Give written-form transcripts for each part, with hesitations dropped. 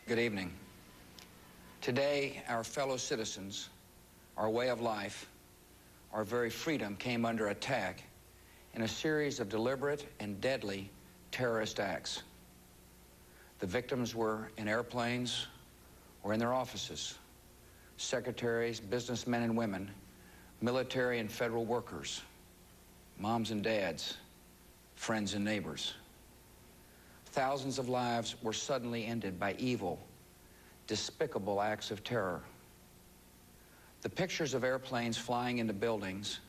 Good evening. Today, our fellow citizens, our way of life, our very freedom came under attack in a series of deliberate and deadly terrorist acts. The victims were in airplanes or in their offices, secretaries, businessmen and women, military and federal workers, moms and dads, friends and neighbors. Thousands of lives were suddenly ended by evil, despicable acts of terror. The pictures of airplanes flying into buildings,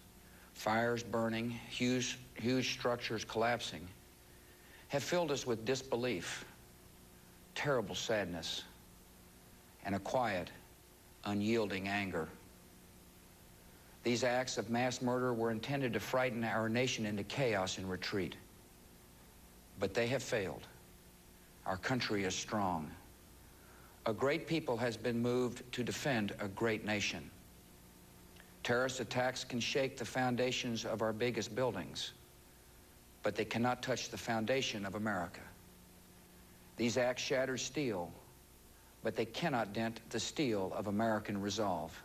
fires burning, huge structures collapsing, have filled us with disbelief, terrible sadness, and a quiet, unyielding anger. These acts of mass murder were intended to frighten our nation into chaos and retreat. But they have failed. Our country is strong. A great people has been moved to defend a great nation. Terrorist attacks can shake the foundations of our biggest buildings, but they cannot touch the foundation of America. These acts shatter steel, but they cannot dent the steel of American resolve.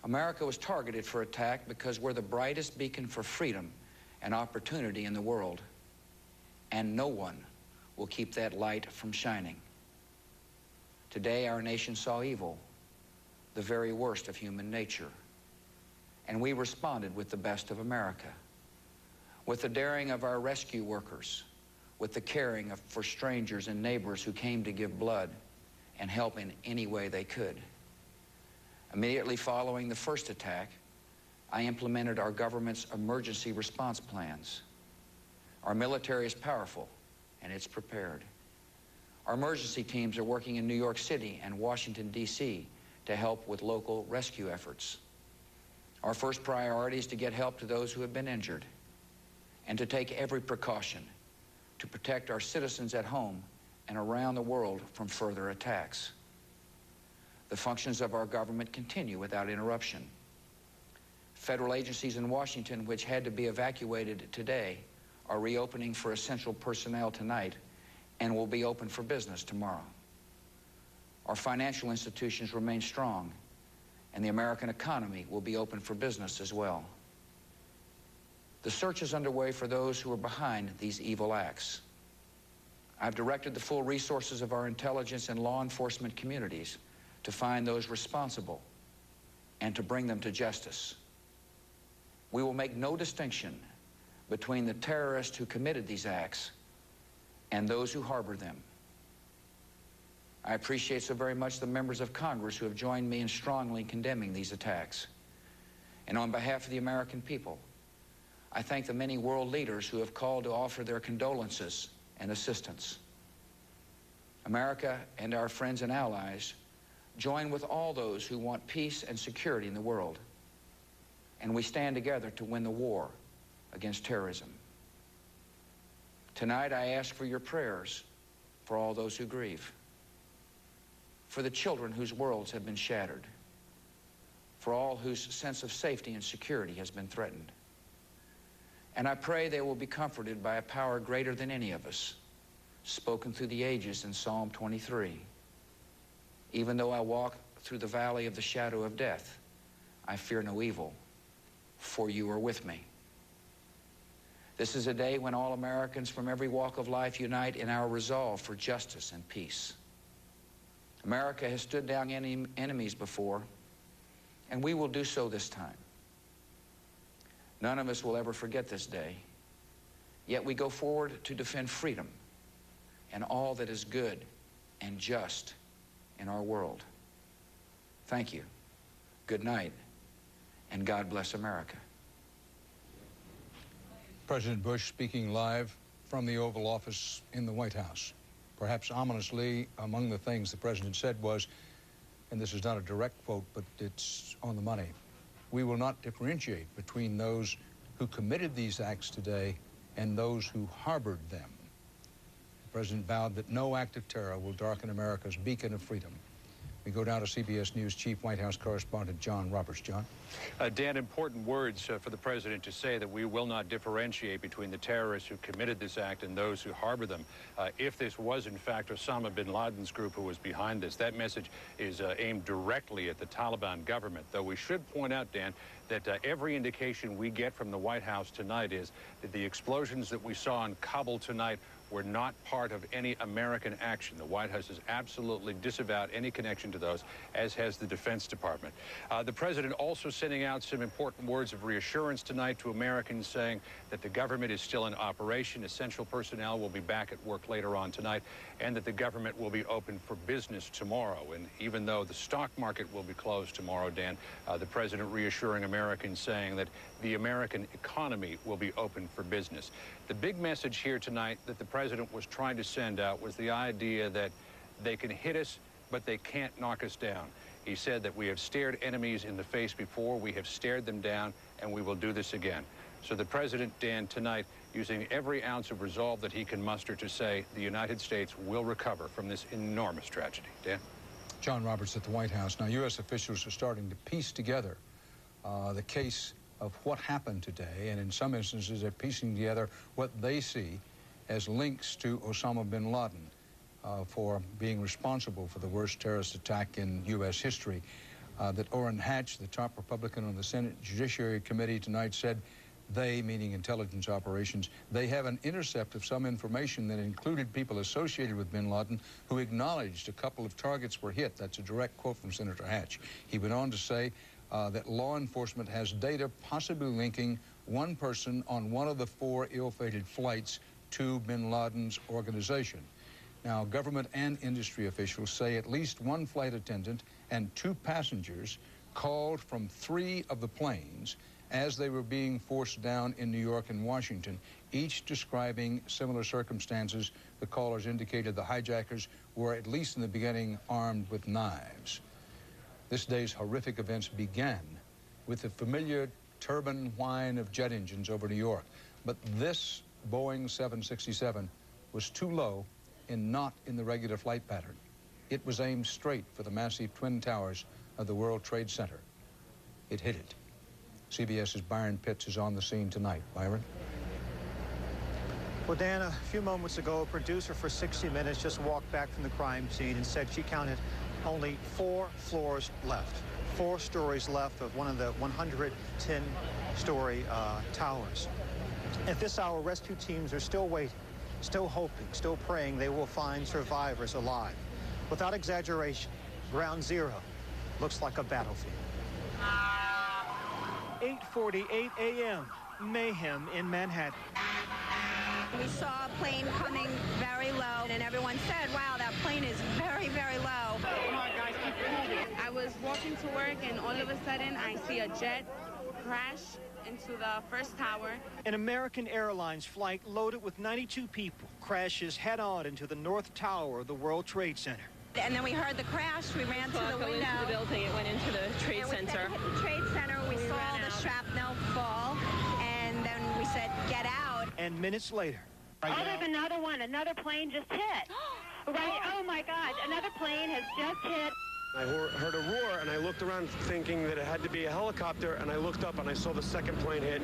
America was targeted for attack because we're the brightest beacon for freedom and opportunity in the world, and no one will keep that light from shining. Today, our nation saw evil, the very worst of human nature, and we responded with the best of America, with the daring of our rescue workers, with the caring for strangers and neighbors who came to give blood and help in any way they could. Immediately following the first attack, I implemented our government's emergency response plans. Our military is powerful, and it's prepared. Our emergency teams are working in New York City and Washington, D.C. to help with local rescue efforts. Our first priority is to get help to those who have been injured and to take every precaution to protect our citizens at home and around the world from further attacks. The functions of our government continue without interruption. Federal agencies in Washington, which had to be evacuated today, are reopening for essential personnel tonight and will be open for business tomorrow. Our financial institutions remain strong, and the American economy will be open for business as well. The search is underway for those who are behind these evil acts. I've directed the full resources of our intelligence and law enforcement communities to find those responsible and to bring them to justice. We will make no distinction between the terrorists who committed these acts and those who harbor them. I appreciate so very much the members of Congress who have joined me in strongly condemning these attacks. And on behalf of the American people, I thank the many world leaders who have called to offer their condolences and assistance. America and our friends and allies join with all those who want peace and security in the world, and we stand together to win the war against terrorism. Tonight, I ask for your prayers for all those who grieve, for the children whose worlds have been shattered, for all whose sense of safety and security has been threatened. And I pray they will be comforted by a power greater than any of us, spoken through the ages in Psalm 23. Even though I walk through the valley of the shadow of death, I fear no evil, for you are with me. This is a day when all Americans from every walk of life unite in our resolve for justice and peace. America has stood down enemies before, and we will do so this time. None of us will ever forget this day, yet we go forward to defend freedom and all that is good and just in our world. Thank you. Good night, and God bless America. President Bush speaking live from the Oval Office in the White House. Perhaps ominously, among the things the president said was, and this is not a direct quote, but it's on the money, we will not differentiate between those who committed these acts today and those who harbored them. The president vowed that no act of terror will darken America's beacon of freedom. We go down to CBS News Chief White House Correspondent John Roberts. John? Dan, important words for the president to say that we will not differentiate between the terrorists who committed this act and those who harbor them. If this was, in fact, Osama bin Laden's group who was behind this, that message is aimed directly at the Taliban government. Though we should point out, Dan, that every indication we get from the White House tonight is that the explosions that we saw in Kabul tonight were not part of any American action. The White House has absolutely disavowed any connection to those, as has the Defense Department. The president also sending out some important words of reassurance tonight to Americans, saying that the government is still in operation, essential personnel will be back at work later on tonight, and that the government will be open for business tomorrow. And even though the stock market will be closed tomorrow, Dan, the president reassuring Americans, saying that the American economy will be open for business. The big message here tonight that the president was trying to send out was the idea that they can hit us, but they can't knock us down. He said that we have stared enemies in the face before, we have stared them down, and we will do this again. So the president, Dan, tonight, using every ounce of resolve that he can muster to say the United States will recover from this enormous tragedy. Dan? John Roberts at the White House. Now, U.S. officials are starting to piece together the case of what happened today, and in some instances they're piecing together what they see as links to Osama bin Laden for being responsible for the worst terrorist attack in U.S. history. That Orrin Hatch, the top Republican on the Senate Judiciary Committee tonight, said they, meaning intelligence operations, they have an intercept of some information that included people associated with bin Laden who acknowledged a couple of targets were hit. That's a direct quote from Senator Hatch. He went on to say that law enforcement has data possibly linking one person on one of the 4 ill-fated flights to bin Laden's organization. Now, government and industry officials say at least one flight attendant and 2 passengers called from 3 of the planes as they were being forced down in New York and Washington, each describing similar circumstances. The callers indicated the hijackers were, at least in the beginning, armed with knives. This day's horrific events began with the familiar turbine whine of jet engines over New York. But this Boeing 767 was too low and not in the regular flight pattern. It was aimed straight for the massive twin towers of the World Trade Center. It hit it. CBS's Byron Pitts is on the scene tonight. Byron? Well, Dan, a few moments ago, a producer for 60 Minutes just walked back from the crime scene and said she counted only 4 floors left, 4 stories left of one of the 110-story towers. At this hour, rescue teams are still waiting, still hoping, still praying they will find survivors alive. Without exaggeration, Ground Zero looks like a battlefield. 8:48 a.m., mayhem in Manhattan. We saw a plane coming very low, and everyone said, wow, that plane is very, very low. Come on, guys, keep moving. I was walking to work, and all of a sudden, I see a jet crash into the first tower. An American Airlines flight loaded with 92 people crashes head-on into the North Tower of the World Trade Center. And then we heard the crash. We ran to the window. Into the building. It went into the Trade Center. When it hit the Trade Center, we saw the shrapnel fall, and then we said, get out. And minutes later. Oh, there's another one. Another plane just hit. Right? Oh, my God. Another plane has just hit. I heard a roar, and I looked around thinking that it had to be a helicopter, and I looked up, and I saw the second plane hit.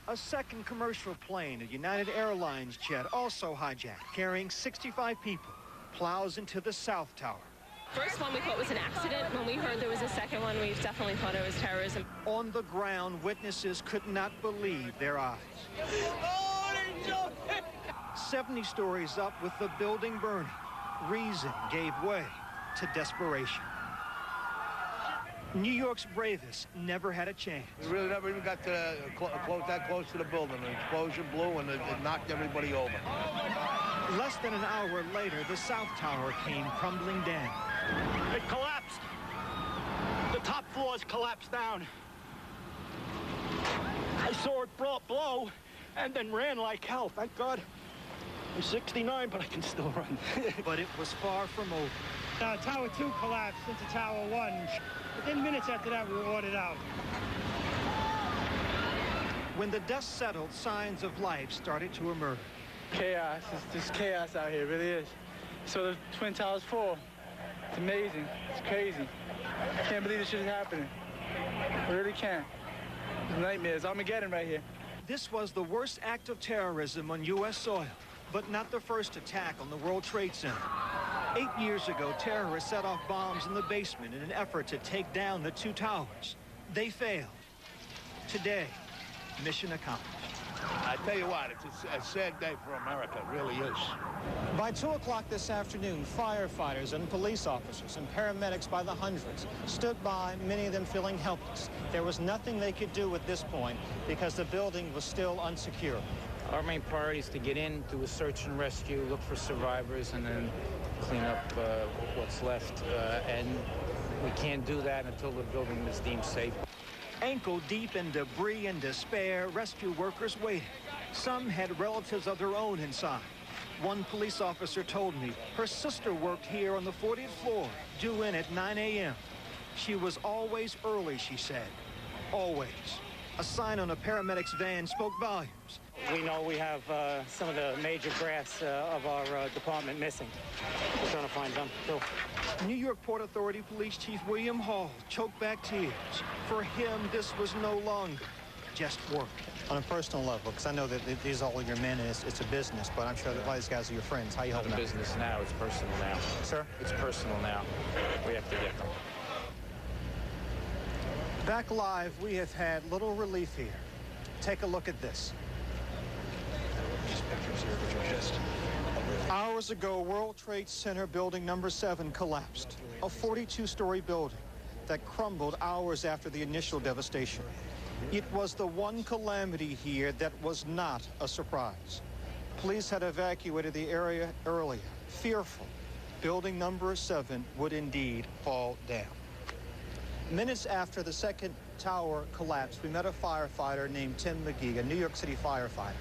A second commercial plane, a United Airlines jet, also hijacked, carrying 65 people, plows into the South Tower. First one we thought was an accident. When we heard there was a second one, we definitely thought it was terrorism. On the ground, witnesses could not believe their eyes. 70 stories up with the building burning, reason gave way to desperation. New York's bravest never had a chance. We really never even got to that close to the building. The explosion blew and it knocked everybody over. Less than an hour later, the South Tower came crumbling down. It collapsed. The top floors collapsed down. I saw it blow and then ran like hell. Thank God. I'm 69, but I can still run. But it was far from over. Tower 2 collapsed into Tower 1. Within minutes after that, we were ordered out. When the dust settled, signs of life started to emerge. Chaos. There's chaos out here, it really is. So the Twin Towers fall. It's amazing. It's crazy. I can't believe this shit is happening. I really can't. It's a nightmare. It's Armageddon right here. This was the worst act of terrorism on U.S. soil, but not the first attack on the World Trade Center. 8 years ago, terrorists set off bombs in the basement in an effort to take down the two towers. They failed. Today, mission accomplished. I tell you what, it's a sad day for America. It really is. By 2 o'clock this afternoon, firefighters and police officers and paramedics by the hundreds stood by, many of them feeling helpless. There was nothing they could do at this point because the building was still unsecured. Our main priority is to get in, do a search and rescue, look for survivors, and then clean up what's left. And we can't do that until the building is deemed safe. Ankle deep in debris and despair, rescue workers waited. Some had relatives of their own inside. One police officer told me her sister worked here on the 40th floor, due in at 9 a.m. She was always early, she said. Always. A sign on a paramedic's van spoke volumes. We know we have some of the major brass of our department missing. We're trying to find them, too. New York Port Authority Police Chief William Hall choked back tears. For him, this was no longer just work. On a personal level, because I know that these are all your men and it's a business, but I'm sure that a lot of these guys are your friends. How you holding up? It's business now. It's personal now. Sir? It's personal now. We have to get them. Back live, we have had little relief here. Take a look at this. Hours ago, World Trade Center building number 7 collapsed. A 42-story building that crumbled hours after the initial devastation. It was the one calamity here that was not a surprise. Police had evacuated the area earlier, fearful building number 7 would indeed fall down. Minutes after the second tower collapsed, we met a firefighter named Tim McGee, a New York City firefighter.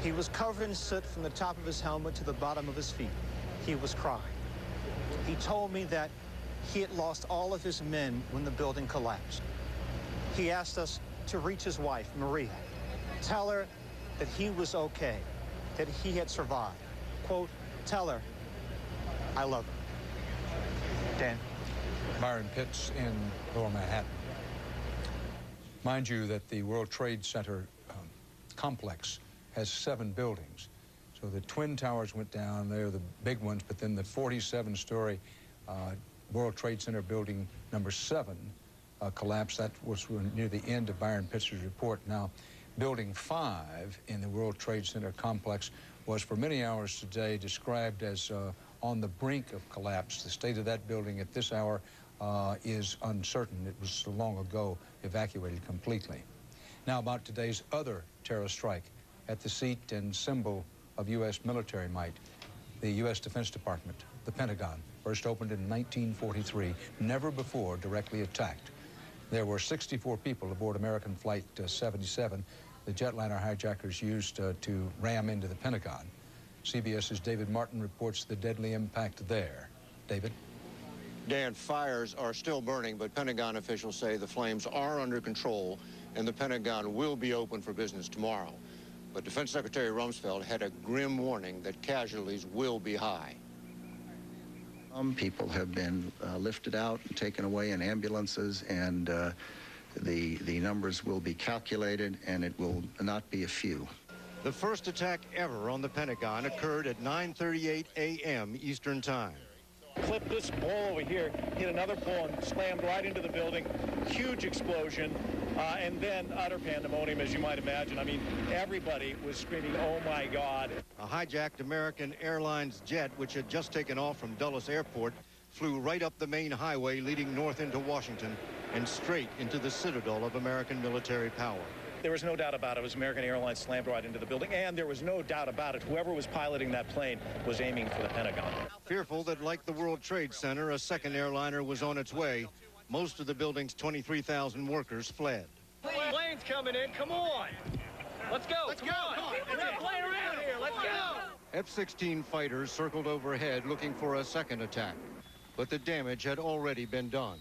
He was covered in soot from the top of his helmet to the bottom of his feet. He was crying. He told me that he had lost all of his men when the building collapsed. He asked us to reach his wife, Maria, tell her that he was okay, that he had survived. Quote, tell her, I love her. Dan. Byron Pitts in Lower Manhattan. Mind you that the World Trade Center complex has 7 buildings. So the Twin Towers went down, they're the big ones, but then the 47-story World Trade Center building number 7 collapsed. That was near the end of Byron Pitts' report. Now, building 5 in the World Trade Center complex was for many hours today described as on the brink of collapse. The state of that building at this hour is uncertain. It was long ago evacuated completely. Now about today's other terror strike at the seat and symbol of U.S. military might, the U.S. Defense Department, the Pentagon, first opened in 1943, never before directly attacked. There were 64 people aboard American Flight 77, the jetliner hijackers used to ram into the Pentagon. CBS's David Martin reports the deadly impact there. David? Dan, fires are still burning, but Pentagon officials say the flames are under control and the Pentagon will be open for business tomorrow. But Defense Secretary Rumsfeld had a grim warning that casualties will be high. Some people have been lifted out and taken away in ambulances, and the numbers will be calculated, and it will not be a few. The first attack ever on the Pentagon occurred at 9:38 a.m. Eastern Time. Clipped this ball over here, hit another ball and slammed right into the building. Huge explosion, and then utter pandemonium, as you might imagine. I mean, everybody was screaming, oh my God. A hijacked American Airlines jet, which had just taken off from Dulles Airport, flew right up the main highway leading north into Washington and straight into the citadel of American military power. There was no doubt about it. It was American Airlines slammed right into the building, and there was no doubt about it. Whoever was piloting that plane was aiming for the Pentagon. Fearful that, like the World Trade Center, a second airliner was on its way, most of the building's 23,000 workers fled. Plane's coming in. Come on. Let's go. Let's go. Come on. We're not playing around here. Let's go. F-16 fighters circled overhead looking for a second attack, but the damage had already been done.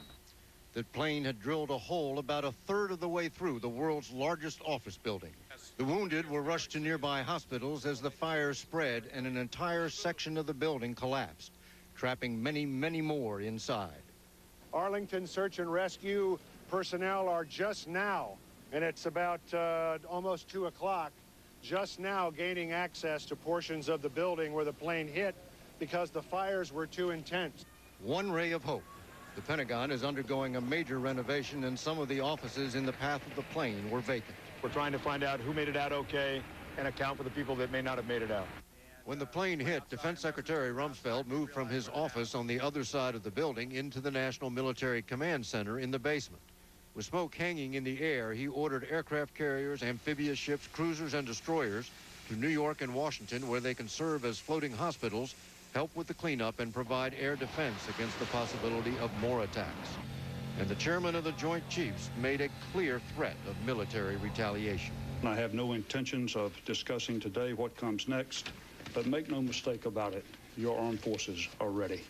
The plane had drilled a hole about a third of the way through the world's largest office building. The wounded were rushed to nearby hospitals as the fire spread and an entire section of the building collapsed. trapping many, many more inside. Arlington search and rescue personnel are just now, and it's about almost 2 o'clock, just now gaining access to portions of the building where the plane hit because the fires were too intense. One ray of hope. The Pentagon is undergoing a major renovation, and some of the offices in the path of the plane were vacant. We're trying to find out who made it out okay and account for the people that may not have made it out. When the plane hit, Defense Secretary Rumsfeld moved from his office on the other side of the building into the National Military Command Center in the basement. With smoke hanging in the air, he ordered aircraft carriers, amphibious ships, cruisers, and destroyers to New York and Washington, where they can serve as floating hospitals, help with the cleanup, and provide air defense against the possibility of more attacks. And the chairman of the Joint Chiefs made a clear threat of military retaliation. I have no intentions of discussing today what comes next, but make no mistake about it, your armed forces are ready.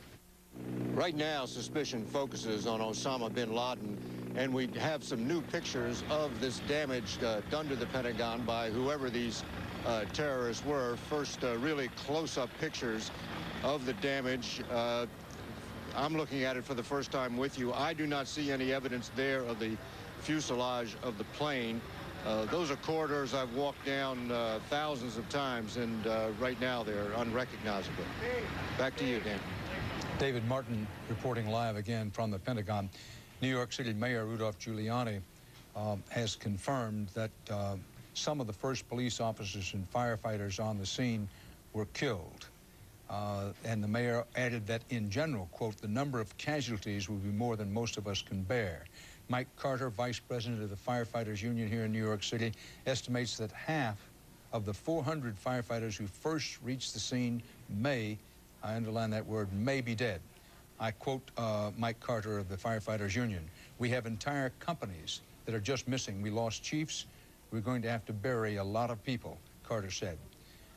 Right now, suspicion focuses on Osama bin Laden, and we have some new pictures of this damage done to the Pentagon by whoever these terrorists were. First, really close-up pictures of the damage. I'm looking at it for the first time with you. I do not see any evidence there of the fuselage of the plane. Those are corridors I've walked down thousands of times, and right now they're unrecognizable. Back to you, Dan. David Martin reporting live again from the Pentagon. New York City Mayor Rudolph Giuliani has confirmed that some of the first police officers and firefighters on the scene were killed. And the mayor added that in general, quote, the number of casualties will be more than most of us can bear. Mike Carter, vice president of the Firefighters Union here in New York City, estimates that half of the 400 firefighters who first reached the scene may, I underline that word, may be dead. I quote Mike Carter of the Firefighters Union. We have entire companies that are just missing. We lost chiefs. We're going to have to bury a lot of people, Carter said.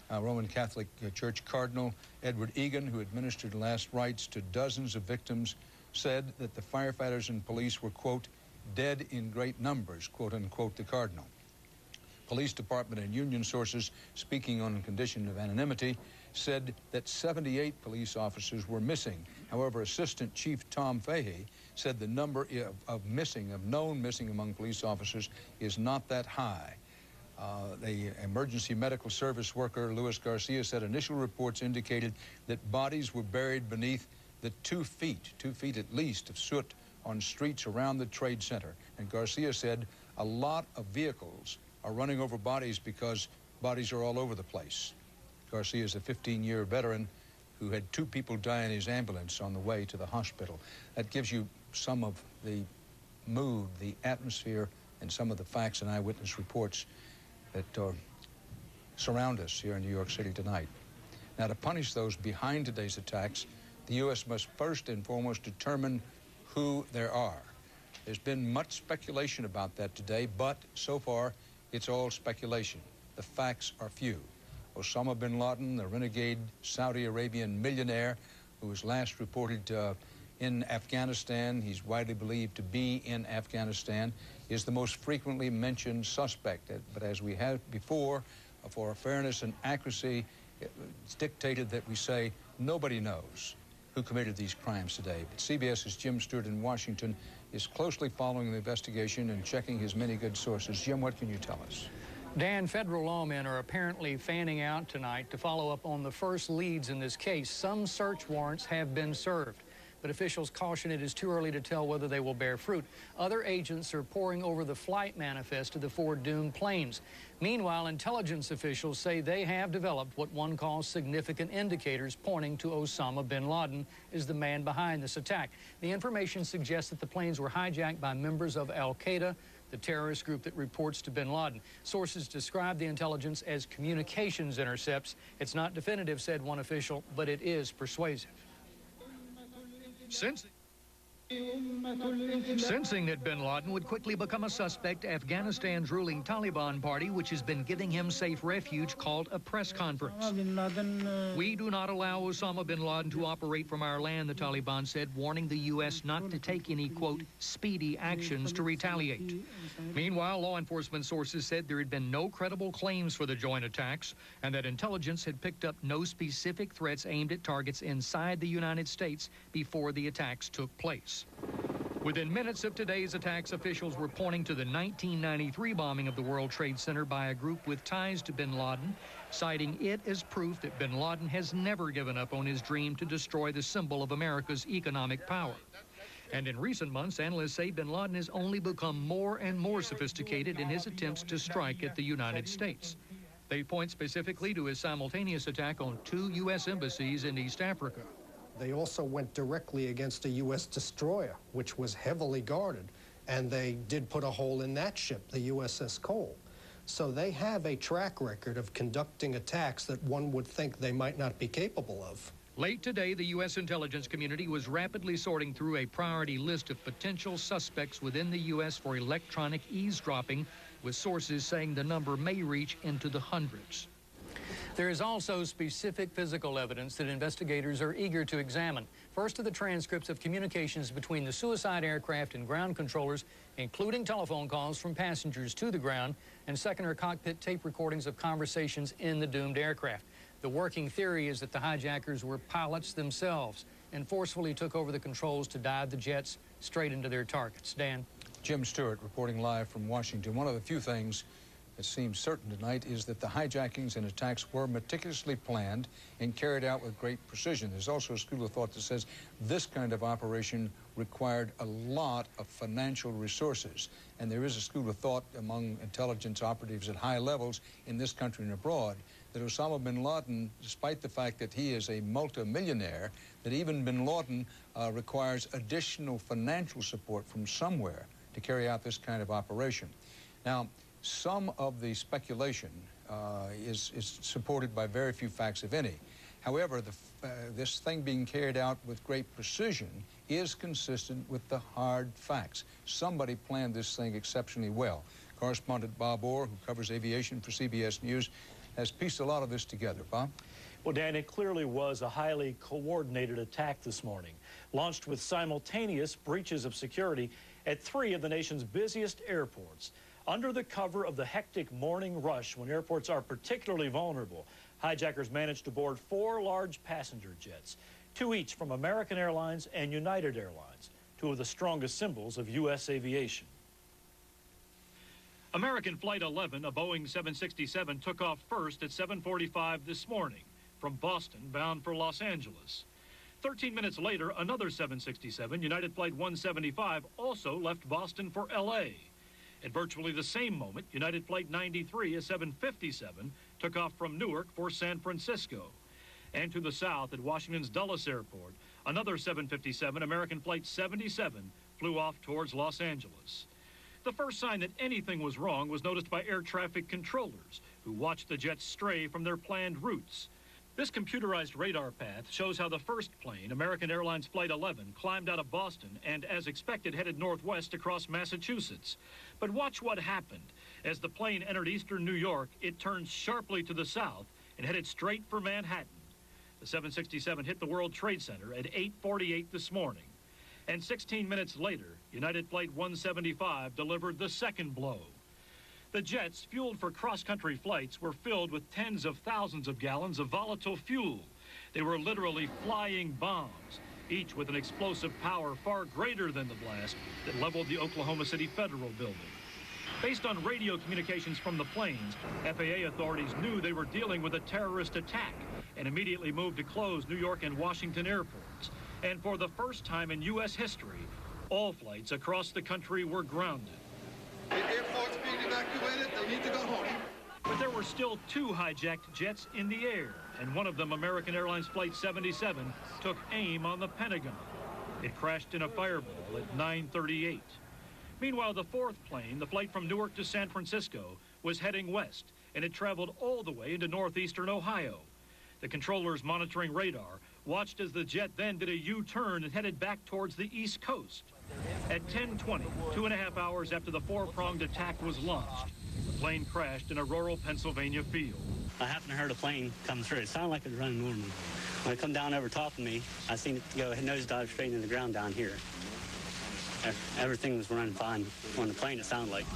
Roman Catholic Church Cardinal Edward Egan, who administered last rites to dozens of victims, said that the firefighters and police were, quote, dead in great numbers, quote unquote, the Cardinal. Police Department and union sources, speaking on condition of anonymity, said that 78 police officers were missing. However, Assistant Chief Tom Fahey said the number of known missing among police officers is not that high. The emergency medical service worker, Luis Garcia, said initial reports indicated that bodies were buried beneath the 2 feet at least of soot on streets around the Trade Center. And Garcia said a lot of vehicles are running over bodies because bodies are all over the place. Garcia is a 15-year veteran who had 2 people die in his ambulance on the way to the hospital. That gives you some of the mood, the atmosphere, and some of the facts and eyewitness reports that surround us here in New York City tonight. Now, to punish those behind today's attacks, the U.S. must first and foremost determine who there are. There's been much speculation about that today, but so far, it's all speculation. The facts are few. Osama bin Laden, the renegade Saudi Arabian millionaire who was last reported in Afghanistan, he's widely believed to be in Afghanistan, is the most frequently mentioned suspect. But as we have before, for fairness and accuracy, it's dictated that we say nobody knows who committed these crimes today. But CBS's Jim Stewart in Washington is closely following the investigation and checking his many good sources. Jim, what can you tell us? Dan, federal lawmen are apparently fanning out tonight to follow up on the first leads in this case. Some search warrants have been served, but officials caution it is too early to tell whether they will bear fruit. Other agents are poring over the flight manifest of the 4 doomed planes. Meanwhile, intelligence officials say they have developed what one calls significant indicators pointing to Osama bin Laden as the man behind this attack. The information suggests that the planes were hijacked by members of Al-Qaeda, the terrorist group that reports to bin Laden. Sources describe the intelligence as communications intercepts. It's not definitive, said one official, but it is persuasive. Sensing that bin Laden would quickly become a suspect, Afghanistan's ruling Taliban party, which has been giving him safe refuge, called a press conference. We do not allow Osama bin Laden to operate from our land, the Taliban said, warning the U.S. not to take any, quote, speedy actions to retaliate. Meanwhile, law enforcement sources said there had been no credible claims for the joint attacks and that intelligence had picked up no specific threats aimed at targets inside the United States before the attacks took place. Within minutes of today's attacks, officials were pointing to the 1993 bombing of the World Trade Center by a group with ties to bin Laden, citing it as proof that bin Laden has never given up on his dream to destroy the symbol of America's economic power. And in recent months, analysts say bin Laden has only become more and more sophisticated in his attempts to strike at the United States. They point specifically to his simultaneous attack on 2 U.S. embassies in East Africa. They also went directly against a U.S. destroyer, which was heavily guarded, and they did put a hole in that ship, the USS Cole. So they have a track record of conducting attacks that one would think they might not be capable of. Late today, the U.S. intelligence community was rapidly sorting through a priority list of potential suspects within the U.S. for electronic eavesdropping, with sources saying the number may reach into the hundreds. There is also specific physical evidence that investigators are eager to examine. First are the transcripts of communications between the suicide aircraft and ground controllers, including telephone calls from passengers to the ground, and second are cockpit tape recordings of conversations in the doomed aircraft. The working theory is that the hijackers were pilots themselves and forcefully took over the controls to dive the jets straight into their targets. Dan? Jim Stewart reporting live from Washington. One of the few things that seems certain tonight is that the hijackings and attacks were meticulously planned and carried out with great precision. There's also a school of thought that says this kind of operation required a lot of financial resources. And there is a school of thought among intelligence operatives at high levels in this country and abroad that Osama bin Laden, despite the fact that he is a multimillionaire, that even bin Laden requires additional financial support from somewhere to carry out this kind of operation. Now, some of the speculation is supported by very few facts, if any. However, this thing being carried out with great precision is consistent with the hard facts. Somebody planned this thing exceptionally well. Correspondent Bob Orr, who covers aviation for CBS News, has pieced a lot of this together. Bob? Well, Dan, it clearly was a highly coordinated attack this morning, launched with simultaneous breaches of security at 3 of the nation's busiest airports. Under the cover of the hectic morning rush, when airports are particularly vulnerable, hijackers managed to board 4 large passenger jets, 2 each from American Airlines and United Airlines, 2 of the strongest symbols of U.S. aviation. American Flight 11, a Boeing 767, took off first at 7:45 this morning from Boston, bound for Los Angeles. 13 minutes later, another 767, United Flight 175, also left Boston for L.A. At virtually the same moment, United Flight 93, a 757, took off from Newark for San Francisco. And to the south at Washington's Dulles Airport, another 757, American Flight 77, flew off towards Los Angeles. The first sign that anything was wrong was noticed by air traffic controllers, who watched the jets stray from their planned routes. This computerized radar path shows how the first plane, American Airlines Flight 11, climbed out of Boston and, as expected, headed northwest across Massachusetts. But watch what happened. As the plane entered eastern New York, it turned sharply to the south and headed straight for Manhattan. The 767 hit the World Trade Center at 8:48 this morning. And 16 minutes later, United Flight 175 delivered the second blow. The jets, fueled for cross-country flights, were filled with tens of thousands of gallons of volatile fuel. They were literally flying bombs, each with an explosive power far greater than the blast that leveled the Oklahoma City Federal Building. Based on radio communications from the planes, FAA authorities knew they were dealing with a terrorist attack and immediately moved to close New York and Washington airports. And for the first time in U.S. history, all flights across the country were grounded. The airport's being evacuated. They need to go home. But there were still 2 hijacked jets in the air, and one of them, American Airlines Flight 77, took aim on the Pentagon. It crashed in a fireball at 9:38. Meanwhile, the 4th plane, the flight from Newark to San Francisco, was heading west, and it traveled all the way into northeastern Ohio. The controllers monitoring radar watched as the jet then did a U-turn and headed back towards the East Coast. At 10:20, 2.5 hours after the four-pronged attack was launched, the plane crashed in a rural Pennsylvania field. I happened to hear the plane come through. It sounded like it was running normally. When it come down over top of me, I seen it go nosedive straight into the ground down here. Everything was running fine on the plane, it sounded like.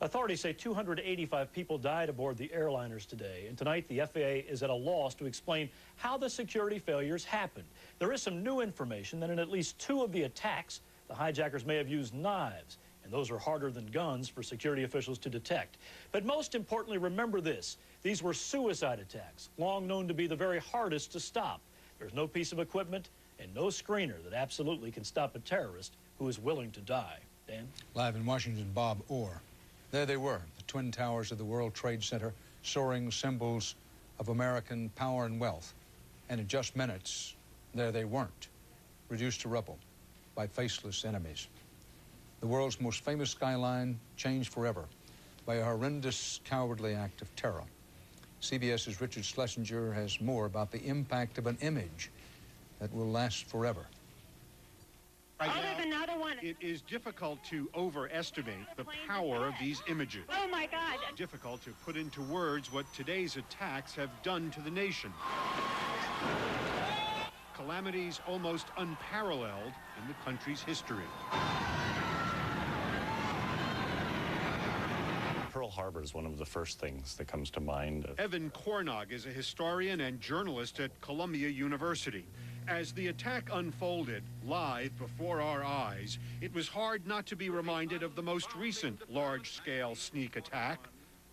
Authorities say 285 people died aboard the airliners today, and tonight the FAA is at a loss to explain how the security failures happened. There is some new information that in at least 2 of the attacks, the hijackers may have used knives, and those are harder than guns for security officials to detect. But most importantly, remember this. These were suicide attacks, long known to be the very hardest to stop. There's no piece of equipment and no screener that absolutely can stop a terrorist who is willing to die. Dan? Live in Washington, Bob Orr. There they were, the Twin Towers of the World Trade Center, soaring symbols of American power and wealth. And in just minutes, there they weren't, reduced to rubble by faceless enemies. The world's most famous skyline changed forever by a horrendous, cowardly act of terror. CBS's Richard Schlesinger has more about the impact of an image that will last forever. Right now, it is difficult to overestimate the power of these images. Oh, my God. Difficult to put into words what today's attacks have done to the nation. Calamities almost unparalleled in the country's history. Pearl Harbor is one of the first things that comes to mind. Evan Cornog is a historian and journalist at Columbia University. As the attack unfolded live before our eyes, it was hard not to be reminded of the most recent large-scale sneak attack,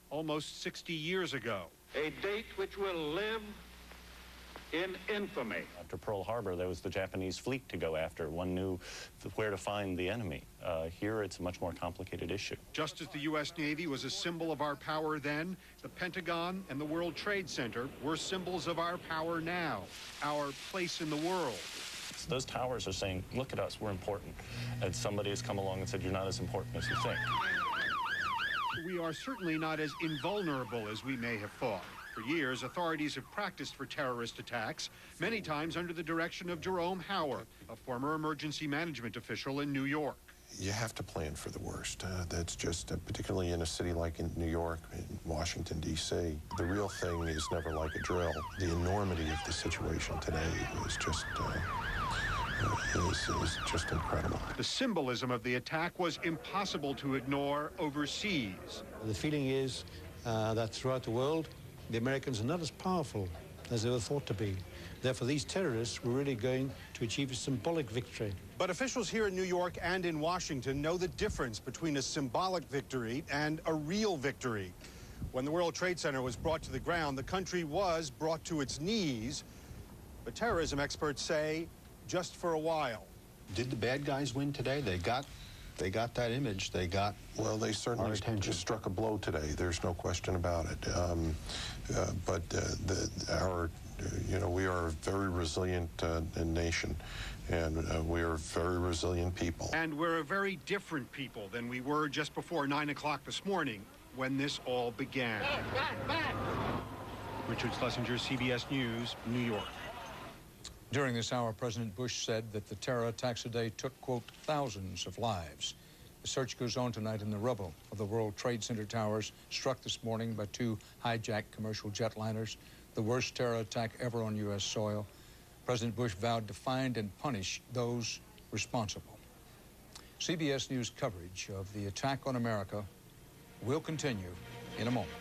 almost 60 years ago. A date which will live in infamy. After Pearl Harbor, there was the Japanese fleet to go after. One knew where to find the enemy. Here, it's a much more complicated issue. Just as the U.S. Navy was a symbol of our power then, the Pentagon and the World Trade Center were symbols of our power now, our place in the world. So those towers are saying, look at us, we're important. And somebody has come along and said, you're not as important as you think. We are certainly not as invulnerable as we may have thought. For years, authorities have practiced for terrorist attacks, many times under the direction of Jerome Hauer, a former emergency management official in New York. You have to plan for the worst. That's just, particularly in a city like in New York, in Washington, D.C. The real thing is never like a drill. The enormity of the situation today is just, is just incredible. The symbolism of the attack was impossible to ignore overseas. The feeling is that throughout the world, the Americans are not as powerful as they were thought to be. Therefore, these terrorists were really going to achieve a symbolic victory. But officials here in New York and in Washington know the difference between a symbolic victory and a real victory. When the World Trade Center was brought to the ground, the country was brought to its knees. But terrorism experts say just for a while. Did the bad guys win today? They got that image. They got, well, they certainly just struck a blow today. There's no question about it. We are a very resilient nation, and we are very resilient people. And we're a very different people than we were just before 9 o'clock this morning when this all began. Richard Schlesinger, CBS News, New York. During this hour, President Bush said that the terror attacks today took, quote, thousands of lives. The search goes on tonight in the rubble of the World Trade Center towers struck this morning by 2 hijacked commercial jetliners, the worst terror attack ever on U.S. soil. President Bush vowed to find and punish those responsible. CBS News coverage of the attack on America will continue in a moment.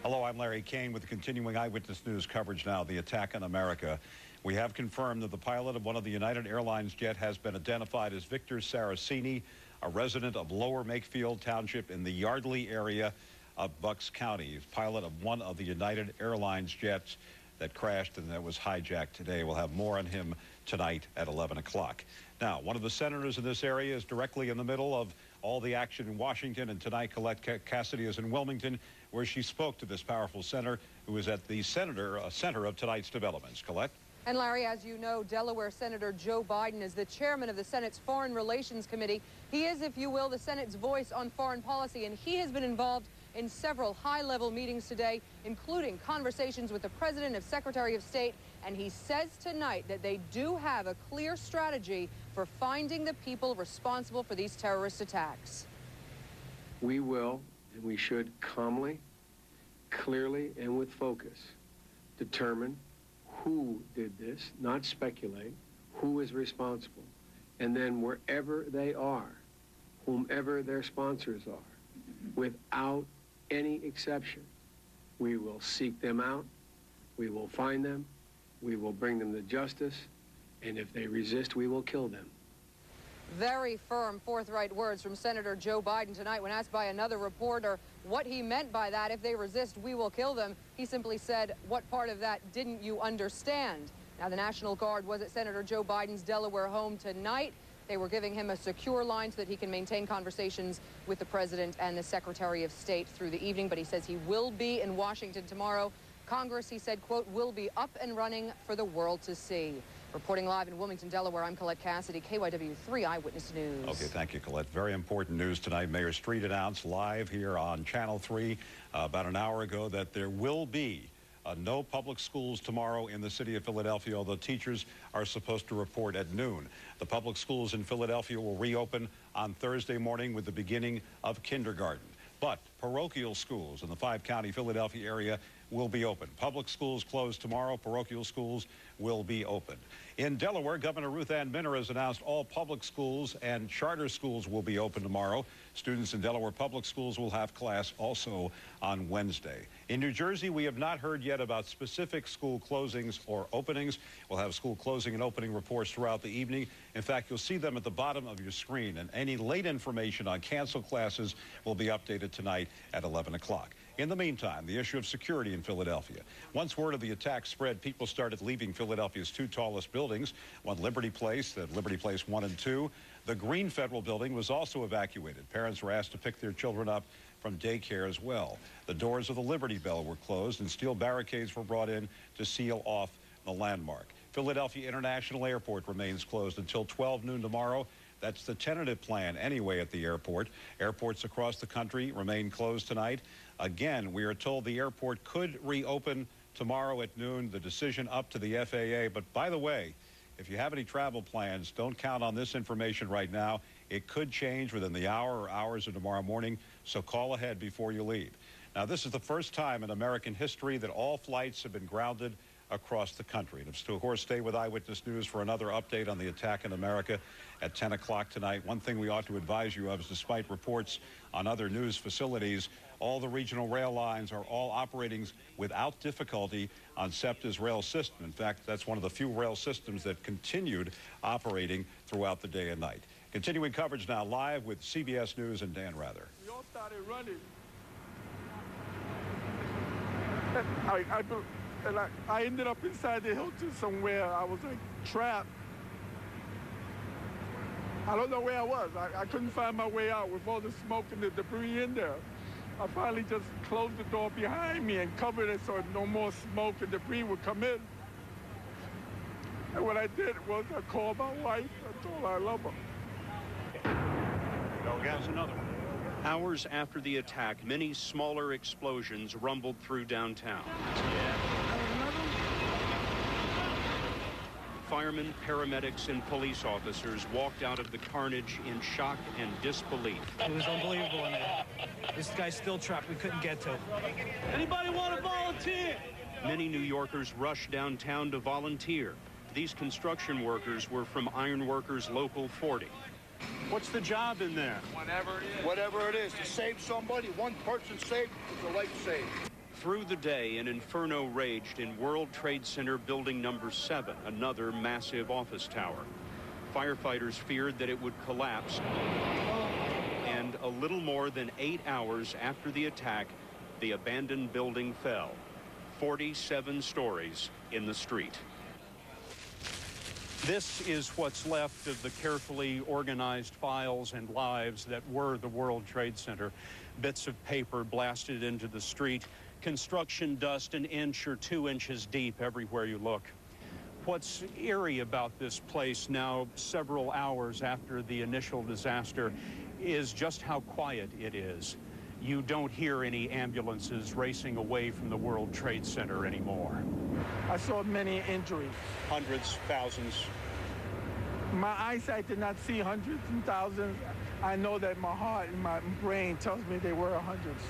Hello, I'm Larry Kane with the continuing Eyewitness News coverage now, the attack on America. We have confirmed that the pilot of one of the United Airlines jet has been identified as Victor Saraceni, a resident of Lower Makefield Township in the Yardley area of Bucks County. He's pilot of one of the United Airlines jets that crashed and that was hijacked today. We'll have more on him tonight at 11 o'clock. Now, one of the senators in this area is directly in the middle of all the action in Washington, and tonight Colette Cassidy is in Wilmington, where she spoke to this powerful senator who is at the center of tonight's developments. Colette? And Larry, as you know, Delaware Senator Joe Biden is the chairman of the Senate's Foreign Relations Committee. He is, if you will, the Senate's voice on foreign policy, and he has been involved in several high-level meetings today, including conversations with the President and Secretary of State, and he says tonight that they do have a clear strategy for finding the people responsible for these terrorist attacks. We will, and we should calmly, clearly, and with focus determine who did this, not speculate, who is responsible. And then wherever they are, whomever their sponsors are, without any exception, we will seek them out, we will find them, we will bring them to justice, and if they resist, we will kill them. Very firm, forthright words from Senator Joe Biden tonight when asked by another reporter what he meant by that. If they resist, we will kill them. He simply said, what part of that didn't you understand? Now, the National Guard was at Senator Joe Biden's Delaware home tonight. They were giving him a secure line so that he can maintain conversations with the President and the Secretary of State through the evening, but he says he will be in Washington tomorrow. Congress, he said, quote, will be up and running for the world to see. Reporting live in Wilmington, Delaware, I'm Colette Cassidy, KYW3 Eyewitness News. Okay, thank you, Colette. Very important news tonight. Mayor Street announced live here on Channel 3 about an hour ago that there will be no public schools tomorrow in the city of Philadelphia, although teachers are supposed to report at noon. The public schools in Philadelphia will reopen on Thursday morning with the beginning of kindergarten. But parochial schools in the five-county Philadelphia area will be open. Public schools closed tomorrow. Parochial schools will be open. In Delaware, Governor Ruth Ann Minner has announced all public schools and charter schools will be open tomorrow. Students in Delaware public schools will have class also on Wednesday. In New Jersey, we have not heard yet about specific school closings or openings. We'll have school closing and opening reports throughout the evening. In fact, you'll see them at the bottom of your screen, and any late information on canceled classes will be updated tonight at 11 o'clock. In the meantime, the issue of security in Philadelphia. Once word of the attack spread, people started leaving Philadelphia's two tallest buildings, one Liberty Place, Liberty Place 1 and 2. The Green Federal Building was also evacuated. Parents were asked to pick their children up from daycare as well. The doors of the Liberty Bell were closed and steel barricades were brought in to seal off the landmark. Philadelphia International Airport remains closed until 12 noon tomorrow. That's the tentative plan anyway at the airport. Airports across the country remain closed tonight. Again, we are told the airport could reopen tomorrow at noon. The decision up to the FAA. But by the way, if you have any travel plans, don't count on this information right now. It could change within the hour or hours of tomorrow morning, so call ahead before you leave. Now, this is the first time in American history that all flights have been grounded across the country. And of course, stay with Eyewitness News for another update on the attack in America at 10 o'clock tonight. One thing we ought to advise you of is, despite reports on other news facilities, all the regional rail lines are all operating without difficulty on SEPTA's rail system. In fact, that's one of the few rail systems that continued operating throughout the day and night. Continuing coverage now live with CBS News and Dan Rather. We all started running. I ended up inside the Hilton somewhere. I was like trapped. I don't know where I was. I couldn't find my way out with all the smoke and the debris in there. I finally just closed the door behind me and covered it so no more smoke and debris would come in. And what I did was I called my wife. I told her I love her. Go again. Another one. Hours after the attack, many smaller explosions rumbled through downtown. Firemen, paramedics, and police officers walked out of the carnage in shock and disbelief. It was unbelievable in there. This guy's still trapped. We couldn't get to him. Anybody want to volunteer? Many New Yorkers rushed downtown to volunteer. These construction workers were from Iron Workers Local 40. What's the job in there? Whatever it is, to save somebody, one person saved is a life saved. Through the day, an inferno raged in World Trade Center Building Number 7, another massive office tower. Firefighters feared that it would collapse. And a little more than 8 hours after the attack, the abandoned building fell. 47 stories in the street. This is what's left of the carefully organized files and lives that were the World Trade Center. Bits of paper blasted into the street, construction dust 1 inch or 2 inches deep everywhere you look. What's eerie about this place now, several hours after the initial disaster, is just how quiet it is. you don't hear any ambulances racing away from the World Trade Center anymore. I saw many injuries. Hundreds, thousands. My eyesight did not see hundreds and thousands. I know that my heart and my brain tells me they were hundreds.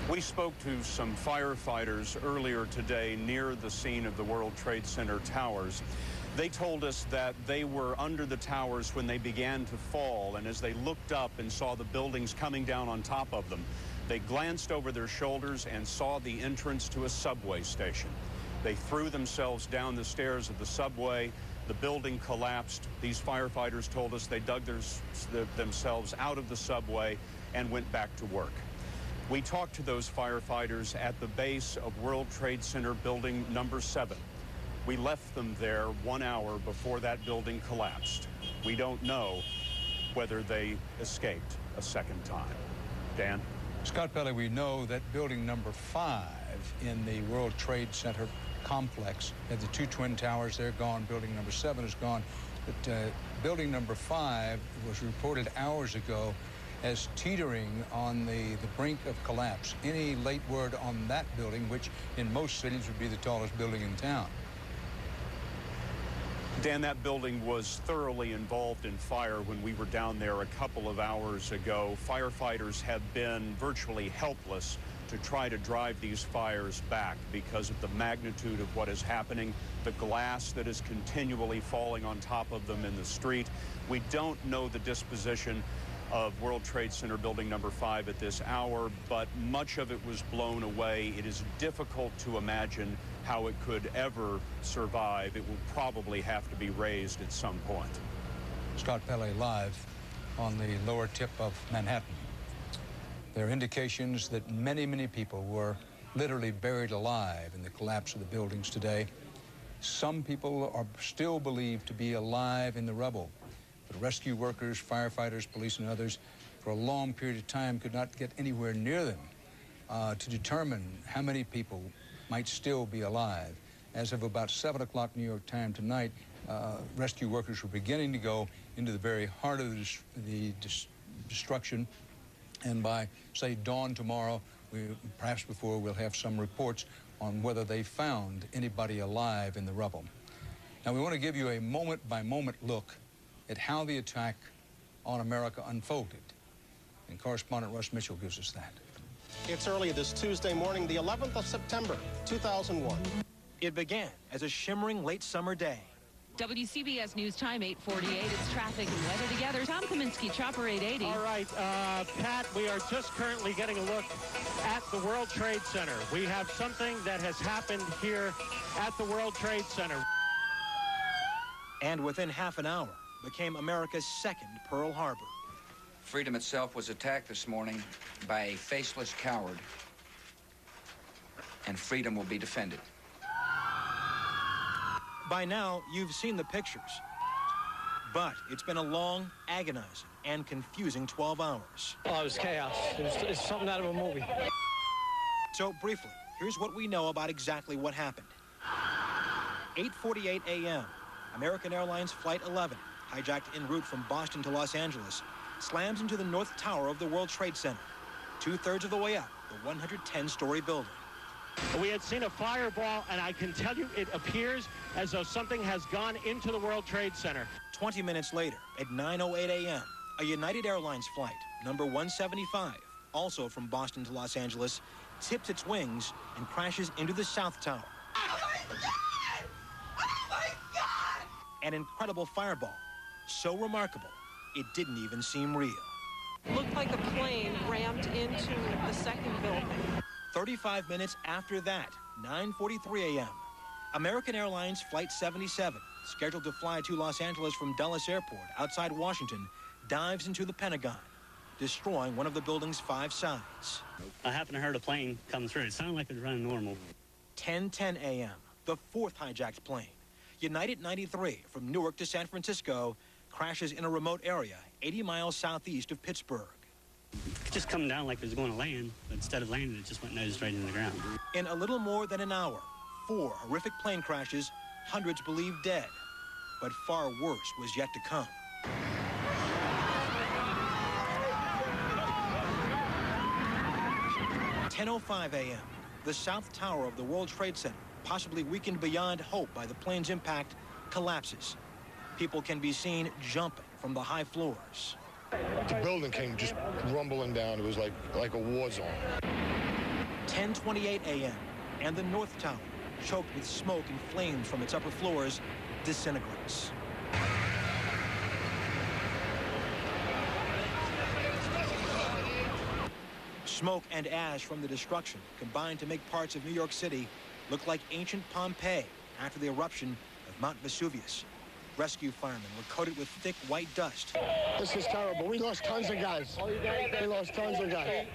We spoke to some firefighters earlier today near the scene of the World Trade Center towers. They told us that they were under the towers when they began to fall, and as they looked up and saw the buildings coming down on top of them, they glanced over their shoulders and saw the entrance to a subway station. They threw themselves down the stairs of the subway. The building collapsed. These firefighters told us they dug themselves out of the subway and went back to work. We talked to those firefighters at the base of World Trade Center building number 7. We left them there 1 hour before that building collapsed. We don't know whether they escaped a second time. Dan? Scott Pelley, we know that building number 5 in the World Trade Center complex had the 2 twin towers. They're gone. Building number 7 is gone. But building number 5 was reported hours ago as teetering on the brink of collapse. Any late word on that building, which in most cities would be the tallest building in town? Dan, that building was thoroughly involved in fire when we were down there a couple of hours ago. Firefighters have been virtually helpless to try to drive these fires back because of the magnitude of what is happening, the glass that is continually falling on top of them in the street. We don't know the disposition of World Trade Center building number 5 at this hour, but much of it was blown away. It is difficult to imagine how it could ever survive. It will probably have to be razed at some point. Scott Pelley live on the lower tip of Manhattan. There are indications that many, many people were literally buried alive in the collapse of the buildings today. Some people are still believed to be alive in the rubble. But rescue workers, firefighters, police, and others, for a long period of time, could not get anywhere near them to determine how many people might still be alive. As of about 7 o'clock New York time tonight, rescue workers were beginning to go into the very heart of the destruction. And by, say, dawn tomorrow, perhaps before, we'll have some reports on whether they found anybody alive in the rubble. Now, we want to give you a moment-by-moment look at how the attack on America unfolded. And correspondent Russ Mitchell gives us that. It's early this Tuesday morning, the 11th of September, 2001. It began as a shimmering late summer day. WCBS News Time, 8:48. It's traffic and weather together. Tom Kaminsky, Chopper 880. All right, Pat, we are just currently getting a look at the World Trade Center. We have something that has happened here at the World Trade Center. And within half an hour, became America's second Pearl Harbor. Freedom itself was attacked this morning by a faceless coward, and freedom will be defended. By now, you've seen the pictures. But it's been a long, agonizing, and confusing 12 hours. Oh, it was chaos. It's something out of a movie. So, briefly, here's what we know about exactly what happened. 8:48 a.m., American Airlines Flight 11, hijacked en route from Boston to Los Angeles, slams into the North Tower of the World Trade Center, 2/3 of the way up the 110-story building. We had seen a fireball, and I can tell you it appears as though something has gone into the World Trade Center. 20 minutes later, at 9:08 a.m., a United Airlines flight, number 175, also from Boston to Los Angeles, tips its wings and crashes into the South Tower. Oh, my God! Oh, my God! An incredible fireball, so remarkable, it didn't even seem real. Looked like a plane rammed into the second building. 35 minutes after that, 9:43 a.m., American Airlines Flight 77, scheduled to fly to Los Angeles from Dulles Airport outside Washington, dives into the Pentagon, destroying one of the building's 5 sides. I happened to hear a plane come through. It sounded like it was running normal. 10:10 a.m., the 4th hijacked plane, United 93 from Newark to San Francisco, crashes in a remote area 80 miles southeast of Pittsburgh. It just come down like it was going to land, but instead of landing, it just went nose straight into the ground. In a little more than an hour, 4 horrific plane crashes, hundreds believed dead. But far worse was yet to come. 10:05 a.m., the South Tower of the World Trade Center, possibly weakened beyond hope by the plane's impact, collapses. People can be seen jumping from the high floors. The building came just rumbling down. It was like a war zone. 10:28 a.m., and the North Tower, choked with smoke and flames from its upper floors, disintegrates. Smoke and ash from the destruction combined to make parts of New York City look like ancient Pompeii after the eruption of Mount Vesuvius. Rescue firemen were coated with thick white dust. This is terrible. We lost tons of guys. We lost tons of guys.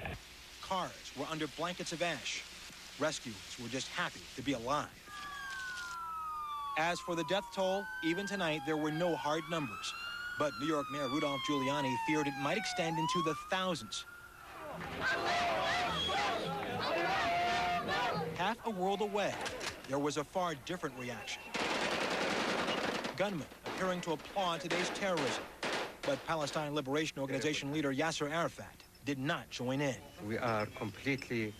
Cars were under blankets of ash. Rescuers were just happy to be alive. As for the death toll, even tonight there were no hard numbers. But New York Mayor Rudolph Giuliani feared it might extend into the thousands. Half a world away, there was a far different reaction. Gunmen appearing to applaud today's terrorism. But Palestine Liberation Organization leader Yasser Arafat did not join in. We are completely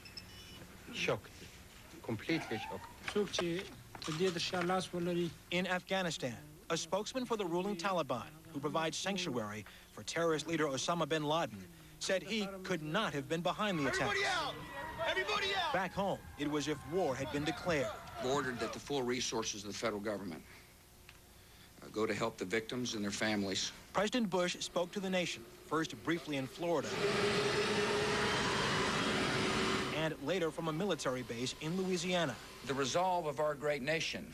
shocked. Completely shocked. In Afghanistan, a spokesman for the ruling Taliban, who provides sanctuary for terrorist leader Osama bin Laden, said he could not have been behind the attack. Everybody out! Everybody out! Back home, it was as if war had been declared. Ordered that the full resources of the federal government go to help the victims and their families. President Bush spoke to the nation, first briefly in Florida, and later from a military base in Louisiana. The resolve of our great nation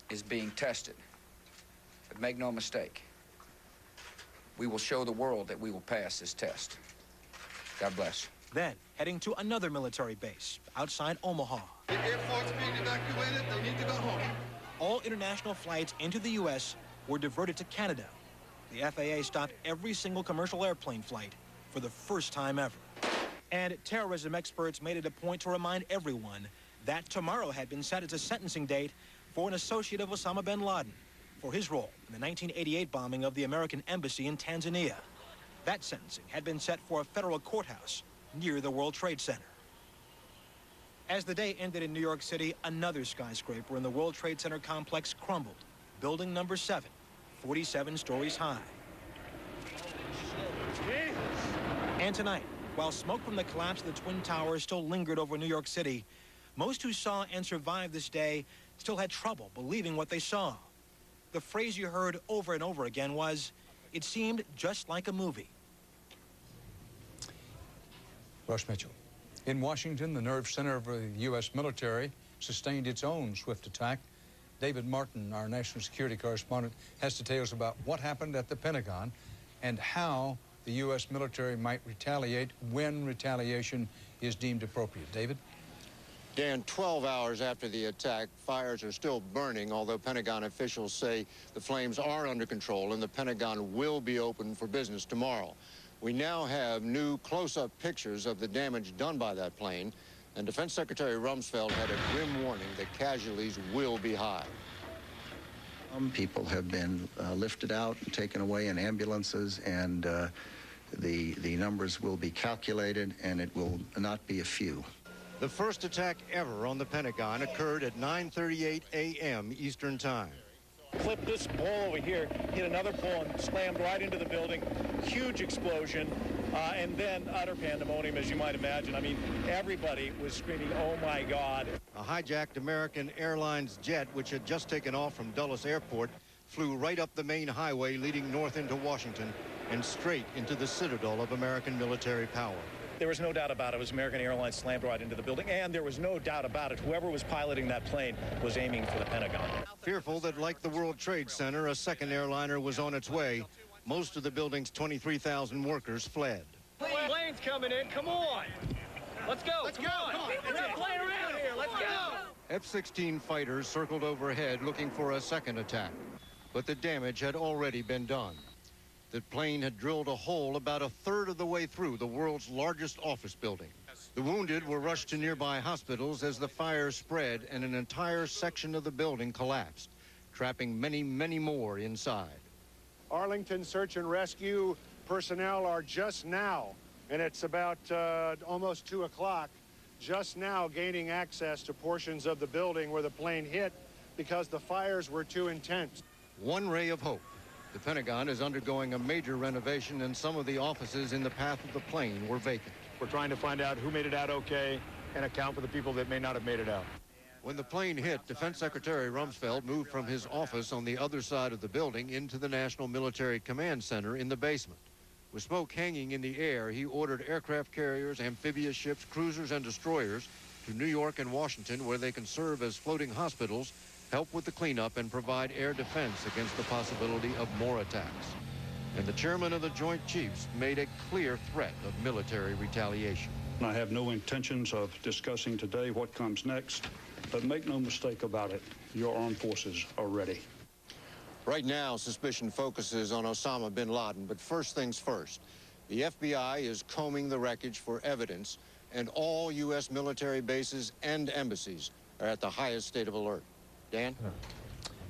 is being tested. But make no mistake, we will show the world that we will pass this test. God bless. Then, heading to another military base outside Omaha. The airport's being evacuated. They need to go home. All international flights into the U.S. were diverted to Canada. The FAA stopped every single commercial airplane flight for the first time ever. And terrorism experts made it a point to remind everyone that tomorrow had been set as a sentencing date for an associate of Osama bin Laden for his role in the 1988 bombing of the American embassy in Tanzania. That sentencing had been set for a federal courthouse near the World Trade Center. As the day ended in New York City, another skyscraper in the World Trade Center complex crumbled. Building number 7, 47 stories high. And tonight, while smoke from the collapse of the Twin Towers still lingered over New York City, most who saw and survived this day still had trouble believing what they saw. The phrase you heard over and over again was, "It seemed just like a movie." Russ Mitchell. In Washington, the nerve center of the U.S. military sustained its own swift attack. David Martin, our national security correspondent, has details about what happened at the Pentagon and how the U.S. military might retaliate when retaliation is deemed appropriate. David? Dan, 12 hours after the attack, fires are still burning, although Pentagon officials say the flames are under control and the Pentagon will be open for business tomorrow. We now have new close-up pictures of the damage done by that plane, and Defense Secretary Rumsfeld had a grim warning that casualties will be high. Some people have been lifted out and taken away in ambulances, and the numbers will be calculated, and it will not be a few. The first attack ever on the Pentagon occurred at 9:38 a.m. Eastern Time. Clipped this ball over here, hit another ball and slammed right into the building. Huge explosion, and then utter pandemonium, as you might imagine. I mean, everybody was screaming, "Oh my God." A hijacked American Airlines jet, which had just taken off from Dulles Airport, flew right up the main highway leading north into Washington and straight into the citadel of American military power. There was no doubt about it. It was American Airlines slammed right into the building, and there was no doubt about it. Whoever was piloting that plane was aiming for the Pentagon. Fearful that, like the World Trade Center, a second airliner was on its way, most of the building's 23,000 workers fled. Plane's coming in. Come on. Let's go. Let's go. Come on. We're not playing around here. Let's go. F-16 fighters circled overhead looking for a second attack, but the damage had already been done. The plane had drilled a hole about a third of the way through the world's largest office building. The wounded were rushed to nearby hospitals as the fire spread and an entire section of the building collapsed, trapping many, many more inside. Arlington search and rescue personnel are just now and it's about almost 2 o'clock, just now gaining access to portions of the building where the plane hit because the fires were too intense. One ray of hope. The Pentagon is undergoing a major renovation, and some of the offices in the path of the plane were vacant. We're trying to find out who made it out okay and account for the people that may not have made it out. When the plane hit, Defense Secretary Rumsfeld moved from his office on the other side of the building into the National Military Command Center in the basement. With smoke hanging in the air, he ordered aircraft carriers, amphibious ships, cruisers, and destroyers to New York and Washington, where they can serve as floating hospitals, help with the cleanup, and provide air defense against the possibility of more attacks. And the chairman of the Joint Chiefs made a clear threat of military retaliation. I have no intentions of discussing today what comes next, but make no mistake about it, your armed forces are ready. Right now, suspicion focuses on Osama bin Laden, but first things first. The FBI is combing the wreckage for evidence, and all U.S. military bases and embassies are at the highest state of alert. Dan?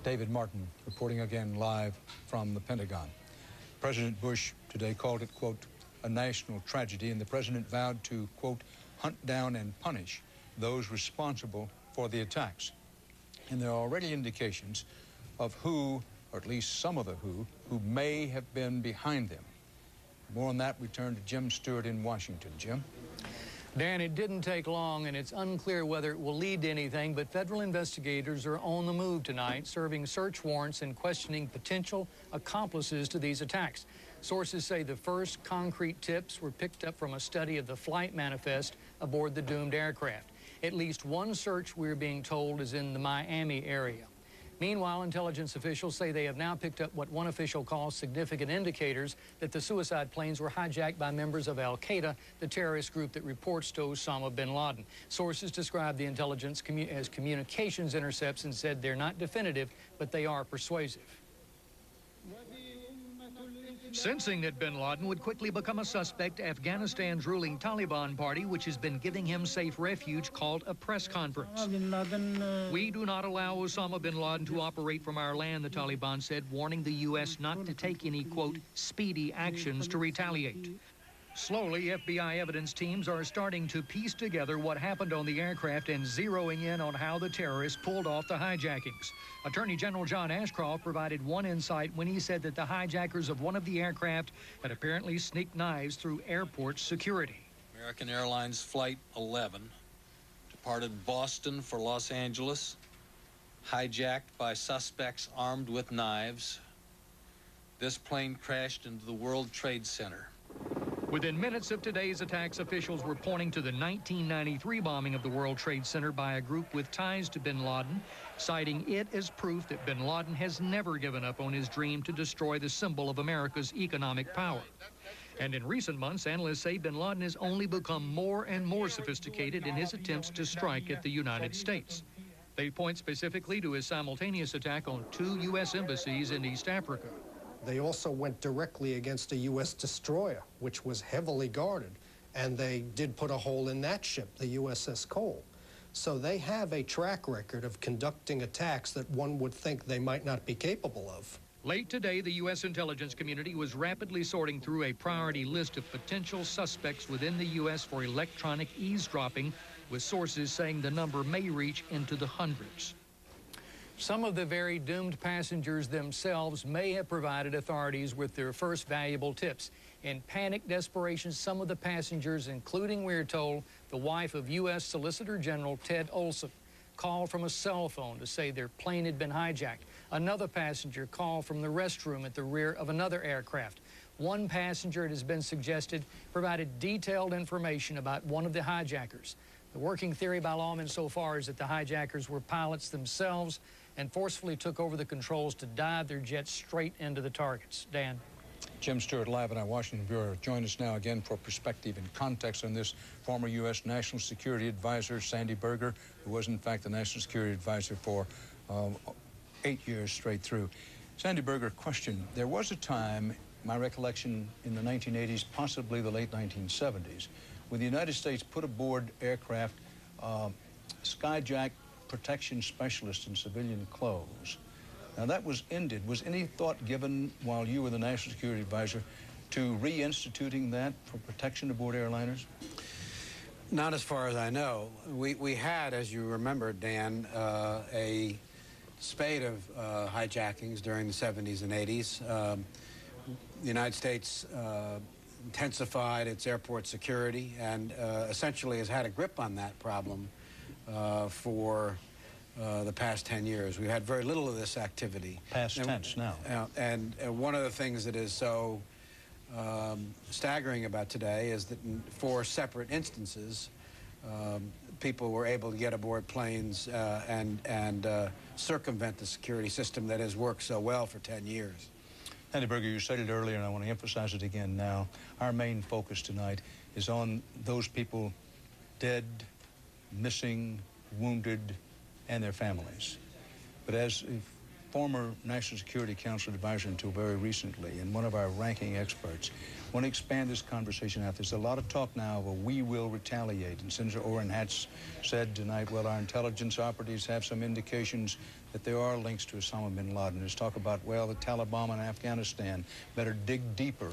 David Martin reporting again live from the Pentagon. President Bush today called it, quote, a national tragedy, and the president vowed to, quote, hunt down and punish those responsible for the attacks. And there are already indications of who, or at least some of the who may have been behind them. More on that, we turn to Jim Stewart in Washington. Jim? Dan, it didn't take long, and it's unclear whether it will lead to anything, but federal investigators are on the move tonight, serving search warrants and questioning potential accomplices to these attacks. Sources say the first concrete tips were picked up from a study of the flight manifest aboard the doomed aircraft. At least one search, we're being told, is in the Miami area. Meanwhile, intelligence officials say they have now picked up what one official calls significant indicators that the suicide planes were hijacked by members of al-Qaeda, the terrorist group that reports to Osama bin Laden. Sources describe the intelligence as communications intercepts and said they're not definitive, but they are persuasive. Sensing that bin Laden would quickly become a suspect, Afghanistan's ruling Taliban party, which has been giving him safe refuge, called a press conference. We do not allow Osama bin Laden to operate from our land, the Taliban said, warning the U.S. not to take any, quote, speedy actions to retaliate. Slowly, FBI evidence teams are starting to piece together what happened on the aircraft and zeroing in on how the terrorists pulled off the hijackings. Attorney General John Ashcroft provided one insight when he said that the hijackers of one of the aircraft had apparently sneaked knives through airport security. American Airlines Flight 11 departed Boston for Los Angeles, hijacked by suspects armed with knives. This plane crashed into the World Trade Center. Within minutes of today's attacks, officials were pointing to the 1993 bombing of the World Trade Center by a group with ties to bin Laden, citing it as proof that bin Laden has never given up on his dream to destroy the symbol of America's economic power. And in recent months, analysts say bin Laden has only become more and more sophisticated in his attempts to strike at the United States. They point specifically to his simultaneous attack on 2 U.S. embassies in East Africa. They also went directly against a U.S. destroyer, which was heavily guarded, and they did put a hole in that ship, the USS Cole. So they have a track record of conducting attacks that one would think they might not be capable of. Late today, the U.S. intelligence community was rapidly sorting through a priority list of potential suspects within the U.S. for electronic eavesdropping, with sources saying the number may reach into the hundreds. Some of the very doomed passengers themselves may have provided authorities with their first valuable tips. In panic desperation, some of the passengers, including, we're told, the wife of U.S. Solicitor General Ted Olson, called from a cell phone to say their plane had been hijacked. Another passenger called from the restroom at the rear of another aircraft. One passenger, it has been suggested, provided detailed information about one of the hijackers. The working theory by lawmen so far is that the hijackers were pilots themselves and forcefully took over the controls to dive their jets straight into the targets. Dan? Jim Stewart live in our Washington Bureau. Join us now again for perspective and context on this. Former U.S. National Security Advisor Sandy Berger, who was in fact the National Security Advisor for 8 years straight through. Sandy Berger, question. There was a time, my recollection, in the 1980s, possibly the late 1970s, when the United States put aboard aircraft skyjack protection specialists in civilian clothes. Now that was ended. Was any thought given while you were the National Security Advisor to reinstituting that for protection aboard airliners? Not as far as I know. We had, as you remember, Dan, a spate of hijackings during the 70s and 80s. The United States intensified its airport security and essentially has had a grip on that problem for the past 10 years. We've had very little of this activity. Past tense now. And one of the things that is so staggering about today is that in 4 separate instances, people were able to get aboard planes and circumvent the security system that has worked so well for 10 years. Sandy Berger, you said it earlier, and I want to emphasize it again now. Our main focus tonight is on those people dead, missing, wounded, and their families. But as a former National Security Council advisor until very recently, and one of our ranking experts, I want to expand this conversation out. There's a lot of talk now of a "we will retaliate," and Senator Orrin Hatch said tonight, well, our intelligence operatives have some indications that there are links to Osama bin Laden. There's talk about, well, the Taliban in Afghanistan better dig deeper,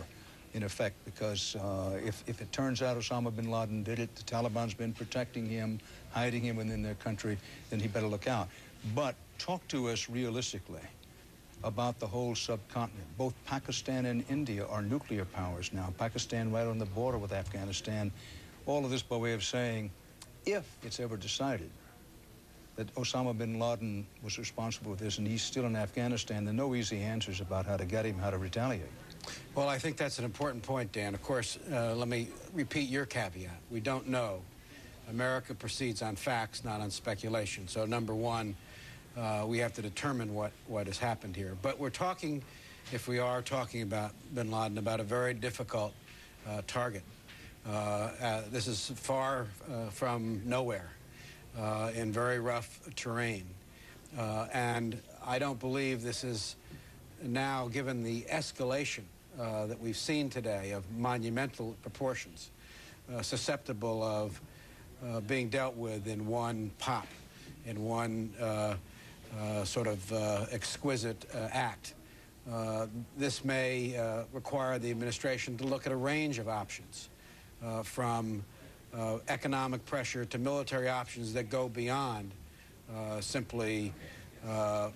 in effect, because if it turns out Osama bin Laden did it, the Taliban's been protecting him, hiding him within their country, then he better look out. But talk to us realistically about the whole subcontinent. Both Pakistan and India are nuclear powers now. Pakistan right on the border with Afghanistan. All of this by way of saying, if it's ever decided that Osama bin Laden was responsible for this and he's still in Afghanistan, there are no easy answers about how to get him, how to retaliate. Well, I think that's an important point, Dan. Of course, let me repeat your caveat. We don't know. America proceeds on facts, not on speculation. So, number one, we have to determine what has happened here. But we're talking, if we are talking about bin Laden, about a very difficult target. This is far from nowhere, in very rough terrain. And I don't believe this is now, given the escalation that we've seen today of monumental proportions, susceptible of being dealt with in one pop, in one sort of exquisite act. This may require the administration to look at a range of options, from economic pressure to military options that go beyond simply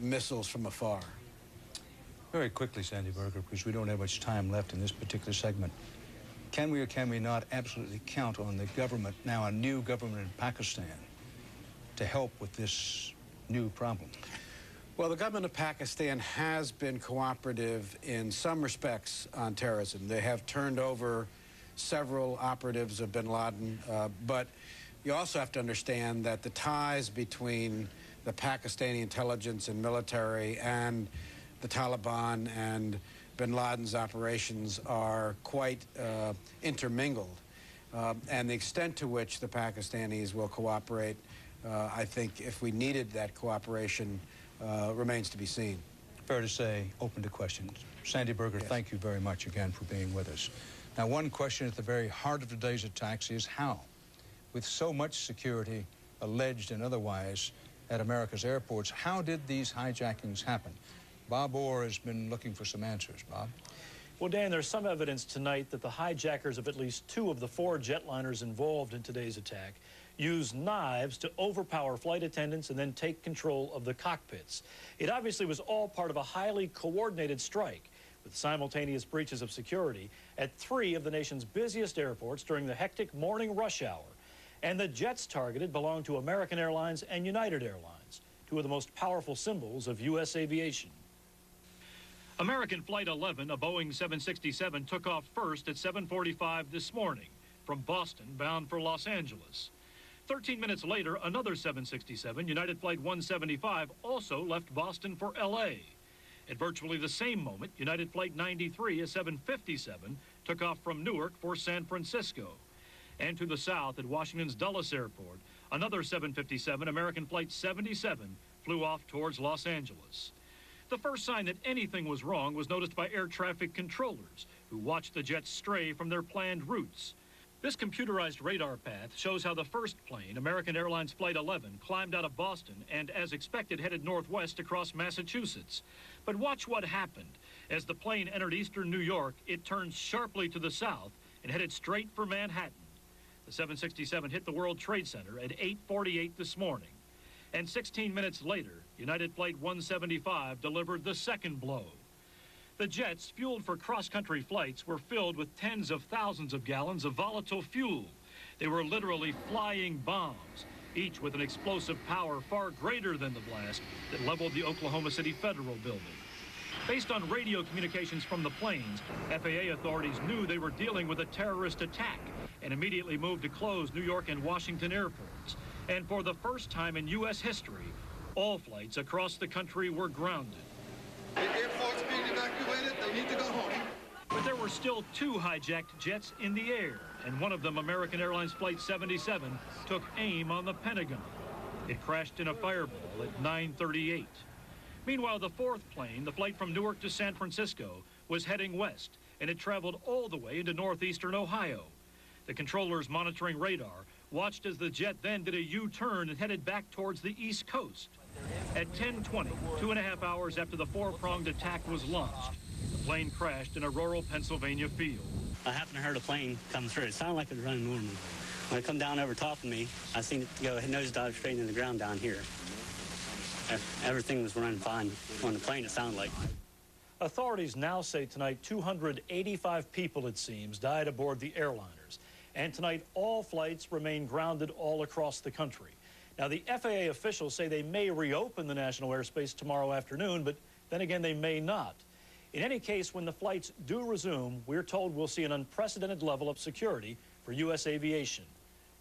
missiles from afar. Very quickly, Sandy Berger, because we don't have much time left in this particular segment. Can we or can we not absolutely count on the government, now a new government in Pakistan, to help with this new problem? Well, the government of Pakistan has been cooperative in some respects on terrorism. They have turned over several operatives of bin Laden, but you also have to understand that the ties between the Pakistani intelligence and military and the Taliban and bin Laden's operations are quite intermingled. And the extent to which the Pakistanis will cooperate, I think if we needed that cooperation, remains to be seen. Fair to say, open to questions. Sandy Berger, yes. Thank you very much again for being with us. Now, one question at the very heart of today's attacks is how, with so much security, alleged and otherwise, at America's airports, how did these hijackings happen? Bob Orr has been looking for some answers. Bob? Well, Dan, there's some evidence tonight that the hijackers of at least 2 of the 4 jetliners involved in today's attack used knives to overpower flight attendants and then take control of the cockpits. It obviously was all part of a highly coordinated strike with simultaneous breaches of security at 3 of the nation's busiest airports during the hectic morning rush hour. And the jets targeted belong to American Airlines and United Airlines, 2 of the most powerful symbols of U.S. aviation. American Flight 11, a Boeing 767, took off first at 7:45 this morning from Boston, bound for Los Angeles. 13 minutes later, another 767, United Flight 175, also left Boston for L.A. At virtually the same moment, United Flight 93, a 757, took off from Newark for San Francisco. And to the south at Washington's Dulles Airport, another 757, American Flight 77, flew off towards Los Angeles. The first sign that anything was wrong was noticed by air traffic controllers, who watched the jets stray from their planned routes. This computerized radar path shows how the first plane, American Airlines Flight 11, climbed out of Boston and, as expected, headed northwest across Massachusetts. But watch what happened. As the plane entered eastern New York, it turned sharply to the south and headed straight for Manhattan. The 767 hit the World Trade Center at 8:48 this morning. And 16 minutes later, United Flight 175 delivered the second blow. The jets, fueled for cross-country flights, were filled with tens of thousands of gallons of volatile fuel. They were literally flying bombs, each with an explosive power far greater than the blast that leveled the Oklahoma City Federal Building. Based on radio communications from the planes, FAA authorities knew they were dealing with a terrorist attack and immediately moved to close New York and Washington airports. And for the first time in U.S. history, all flights across the country were grounded. The airport's being evacuated. They need to go home. But there were still two hijacked jets in the air, and one of them, American Airlines Flight 77, took aim on the Pentagon. It crashed in a fireball at 9:38. Meanwhile, the fourth plane, the flight from Newark to San Francisco, was heading west, and it traveled all the way into northeastern Ohio. The controllers monitoring radar watched as the jet then did a U-turn and headed back towards the East Coast. At 10:20, 2.5 hours after the four-pronged attack was launched, the plane crashed in a rural Pennsylvania field. I happened to hear a plane come through. It sounded like it was running normal. When it come down over top of me, I seen it go nosedive straight into the ground down here. Everything was running fine. On the plane, it sounded like. Authorities now say tonight 285 people, it seems, died aboard the airliners. And tonight, all flights remain grounded all across the country. Now, the FAA officials say they may reopen the national airspace tomorrow afternoon, but then again, they may not. In any case, when the flights do resume, we're told we'll see an unprecedented level of security for U.S. aviation.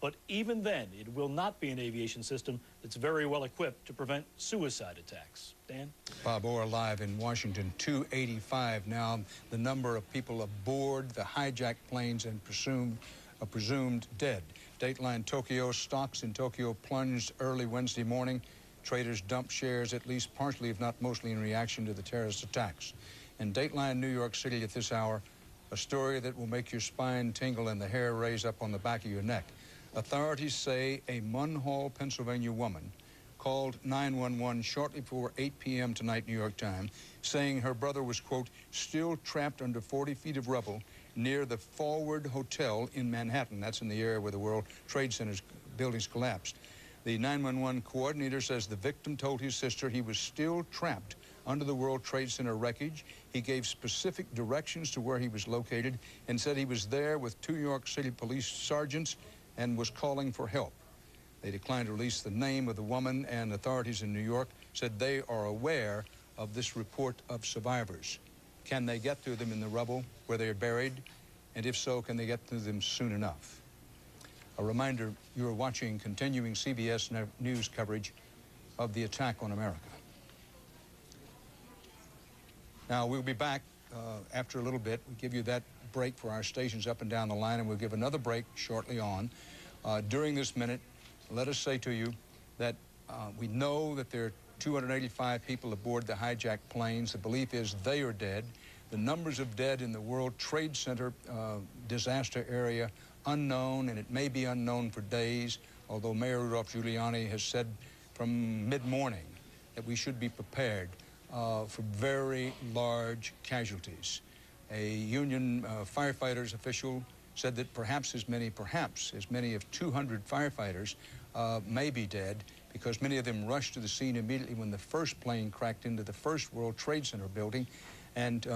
But even then, it will not be an aviation system that's very well equipped to prevent suicide attacks. Dan? Bob Orr live in Washington. 285 now, the number of people aboard the hijacked planes and presumed dead. Dateline Tokyo, stocks in Tokyo plunged early Wednesday morning. Traders dumped shares, at least partially, if not mostly, in reaction to the terrorist attacks. And Dateline New York City at this hour, a story that will make your spine tingle and the hair raise up on the back of your neck. Authorities say a Munhall, Pennsylvania woman called 911 shortly before 8 p.m. tonight, New York time, saying her brother was, quote, still trapped under 40 feet of rubble near the Forward Hotel in Manhattan. That's in the area where the World Trade Center's buildings collapsed. The 911 coordinator says the victim told his sister he was still trapped under the World Trade Center wreckage. He gave specific directions to where he was located and said he was there with 2 New York City police sergeants and was calling for help. They declined to release the name of the woman, and authorities in New York said they are aware of this report of survivors. Can they get to them in the rubble where they are buried? And if so, can they get to them soon enough? A reminder, you are watching continuing CBS News coverage of the attack on America. Now, we'll be back after a little bit. We'll give you that break for our stations up and down the line, and we'll give another break shortly on. During this minute, let us say to you that we know that there are 285 people aboard the hijacked planes. The belief is they are dead. The numbers of dead in the World Trade Center disaster area, unknown, and it may be unknown for days, although Mayor Rudolph Giuliani has said from mid-morning that we should be prepared for very large casualties. A union firefighters official said that perhaps as many of 200 firefighters may be dead because many of them rushed to the scene immediately when the first plane cracked into the first World Trade Center building. And,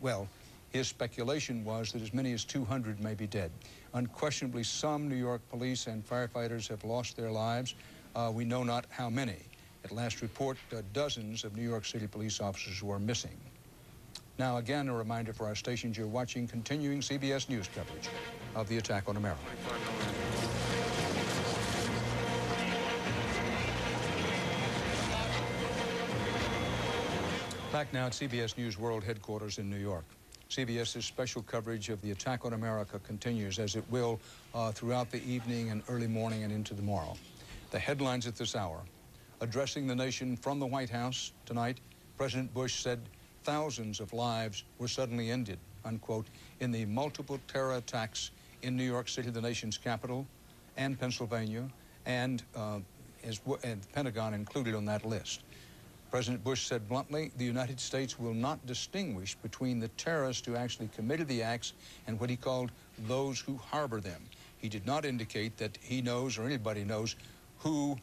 well, his speculation was that as many as 200 may be dead. Unquestionably, some New York police and firefighters have lost their lives. We know not how many. At last report, dozens of New York City police officers were missing. Now, again, a reminder for our stations, you're watching continuing CBS News coverage of the attack on America. Back now at CBS News World Headquarters in New York. CBS's special coverage of the attack on America continues, as it will throughout the evening and early morning and into tomorrow. The headlines at this hour. Addressing the nation from the White House tonight, President Bush said thousands of lives were suddenly ended, unquote, in the multiple terror attacks in New York City, the nation's capital, and Pennsylvania, and the Pentagon included on that list. President Bush said bluntly, the United States will not distinguish between the terrorists who actually committed the acts and what he called those who harbor them. He did not indicate that he knows or anybody knows who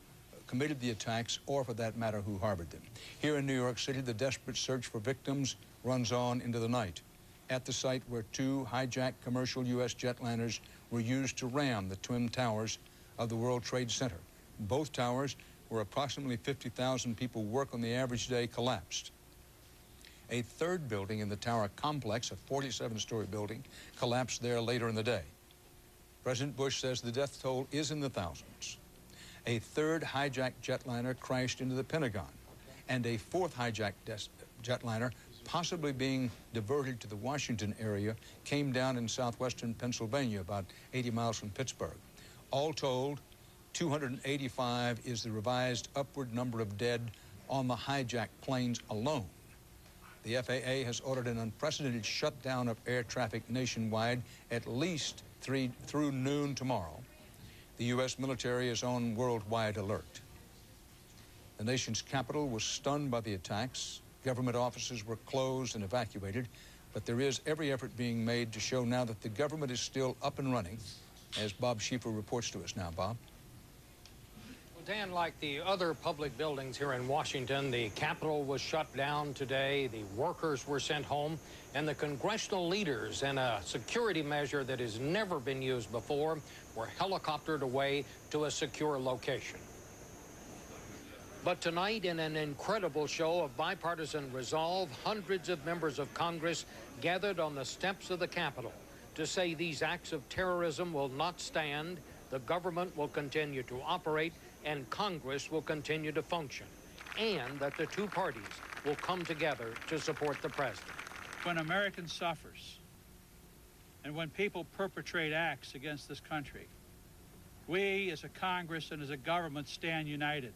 committed the attacks or, for that matter, who harbored them. Here in New York City, the desperate search for victims runs on into the night. At the site where two hijacked commercial U.S. jetliners were used to ram the twin towers of the World Trade Center. Both towers, where approximately 50,000 people work on the average day, collapsed. A third building in the tower complex, a 47-story building, collapsed there later in the day. President Bush says the death toll is in the thousands. A third hijacked jetliner crashed into the Pentagon, and a fourth hijacked jetliner, possibly being diverted to the Washington area, came down in southwestern Pennsylvania, about 80 miles from Pittsburgh. All told, 285 is the revised upward number of dead on the hijacked planes alone. The FAA has ordered an unprecedented shutdown of air traffic nationwide at least through noon tomorrow. The U.S. military is on worldwide alert. The nation's capital was stunned by the attacks. Government offices were closed and evacuated, but there is every effort being made to show now that the government is still up and running, as Bob Schieffer reports to us now. Bob? Dan, like the other public buildings here in Washington, the Capitol was shut down today, the workers were sent home, and the congressional leaders, in a security measure that has never been used before, were helicoptered away to a secure location. But tonight, in an incredible show of bipartisan resolve, hundreds of members of Congress gathered on the steps of the Capitol to say these acts of terrorism will not stand, the government will continue to operate, and Congress will continue to function, and that the two parties will come together to support the president. When American suffers, and when people perpetrate acts against this country, we as a Congress and as a government stand united,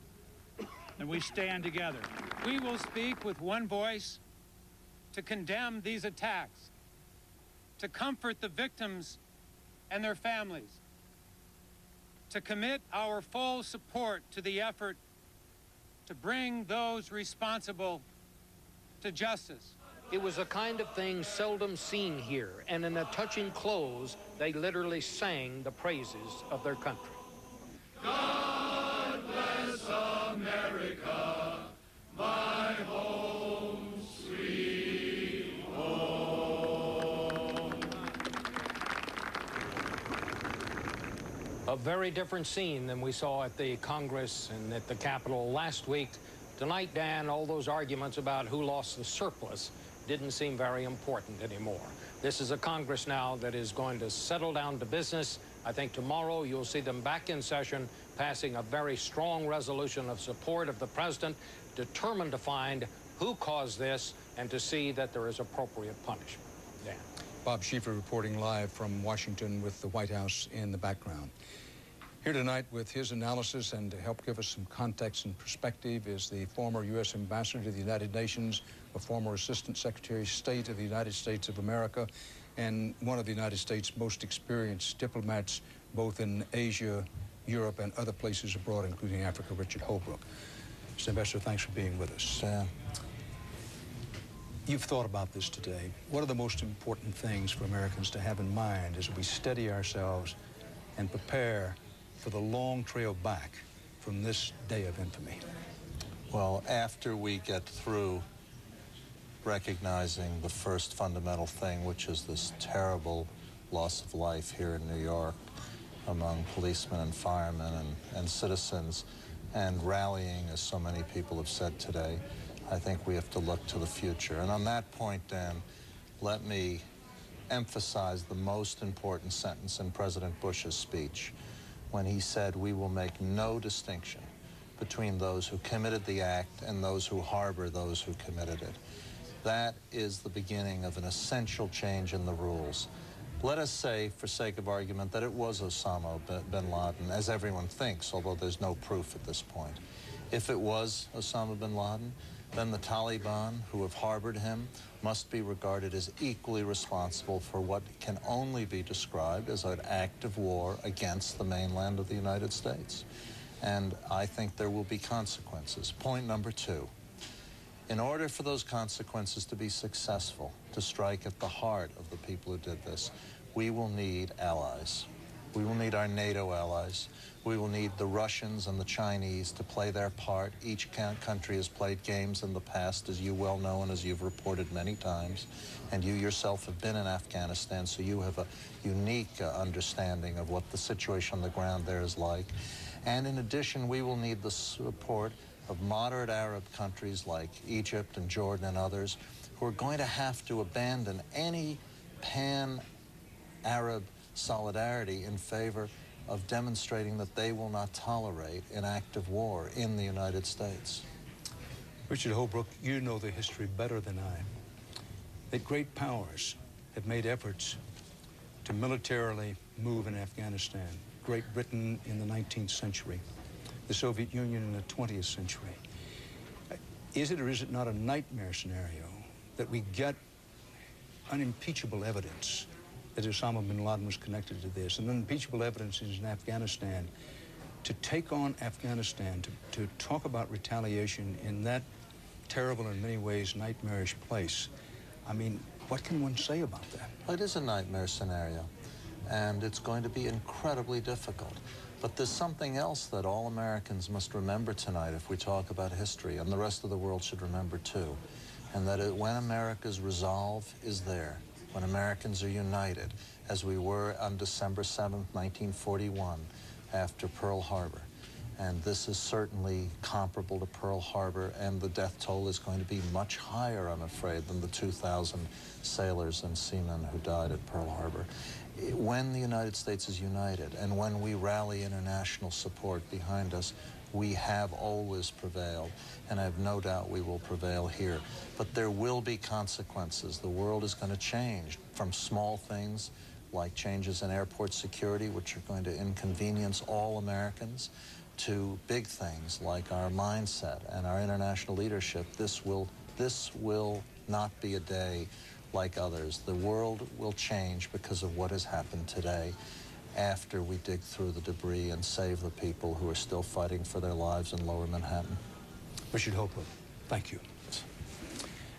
and we stand together. We will speak with one voice to condemn these attacks, to comfort the victims and their families, to commit our full support to the effort to bring those responsible to justice. It was a kind of thing seldom seen here, and in a touching close, they literally sang the praises of their country. God bless America, my home, sweet home. A very different scene than we saw at the Congress and at the Capitol last week. Tonight, Dan, all those arguments about who lost the surplus didn't seem very important anymore. This is a Congress now that is going to settle down to business. I think tomorrow you'll see them back in session, passing a very strong resolution of support of the president, determined to find who caused this and to see that there is appropriate punishment. Dan. Bob Schieffer reporting live from Washington with the White House in the background. Here tonight with his analysis and to help give us some context and perspective is the former U.S. Ambassador to the United Nations, a former Assistant Secretary of State of the United States of America, and one of the United States' most experienced diplomats, both in Asia, Europe, and other places abroad, including Africa, Richard Holbrooke. Mr. Ambassador, thanks for being with us. You've thought about this today. What are the most important things for Americans to have in mind as we steady ourselves and prepare for the long trail back from this day of infamy? Well, after we get through recognizing the first fundamental thing, which is this terrible loss of life here in New York among policemen and firemen and citizens, and rallying, as so many people have said today, I think we have to look to the future. And on that point, Dan, let me emphasize the most important sentence in President Bush's speech, when he said, we will make no distinction between those who committed the act and those who harbor those who committed it. That is the beginning of an essential change in the rules. Let us say, for sake of argument, that it was Osama bin Laden, as everyone thinks, although there's no proof at this point. If it was Osama bin Laden, then the Taliban, who have harbored him, must be regarded as equally responsible for what can only be described as an act of war against the mainland of the United States. And I think there will be consequences. Point number two, in order for those consequences to be successful, to strike at the heart of the people who did this, we will need allies. We will need our NATO allies. We will need the Russians and the Chinese to play their part. Each country has played games in the past, as you well know and as you've reported many times. And you yourself have been in Afghanistan, so you have a unique understanding of what the situation on the ground there is like. And in addition, we will need the support of moderate Arab countries like Egypt and Jordan and others who are going to have to abandon any pan-Arab solidarity in favor of demonstrating that they will not tolerate an act of war in the United States. Richard Holbrooke, you know the history better than I. That great powers have made efforts to militarily move in Afghanistan. Great Britain in the 19th century, the Soviet Union in the 20th century. Is it or is it not a nightmare scenario that we get unimpeachable evidence that Osama bin Laden was connected to this, and unimpeachable evidence is in Afghanistan, to take on Afghanistan, to talk about retaliation in that terrible, in many ways, nightmarish place? I mean, what can one say about that? Well, it is a nightmare scenario, and it's going to be incredibly difficult. But there's something else that all Americans must remember tonight if we talk about history, and the rest of the world should remember too, and that when America's resolve is there, when Americans are united, as we were on December 7th, 1941, after Pearl Harbor. And this is certainly comparable to Pearl Harbor, and the death toll is going to be much higher, I'm afraid, than the 2,000 sailors and seamen who died at Pearl Harbor. When the United States is united, and when we rally international support behind us, we have always prevailed, and I have no doubt we will prevail here. But there will be consequences. The world is going to change from small things like changes in airport security, which are going to inconvenience all Americans, to big things like our mindset and our international leadership. This will not be a day like others. The world will change because of what has happened today, after we dig through the debris and save the people who are still fighting for their lives in Lower Manhattan. Richard Holbrooke, thank you.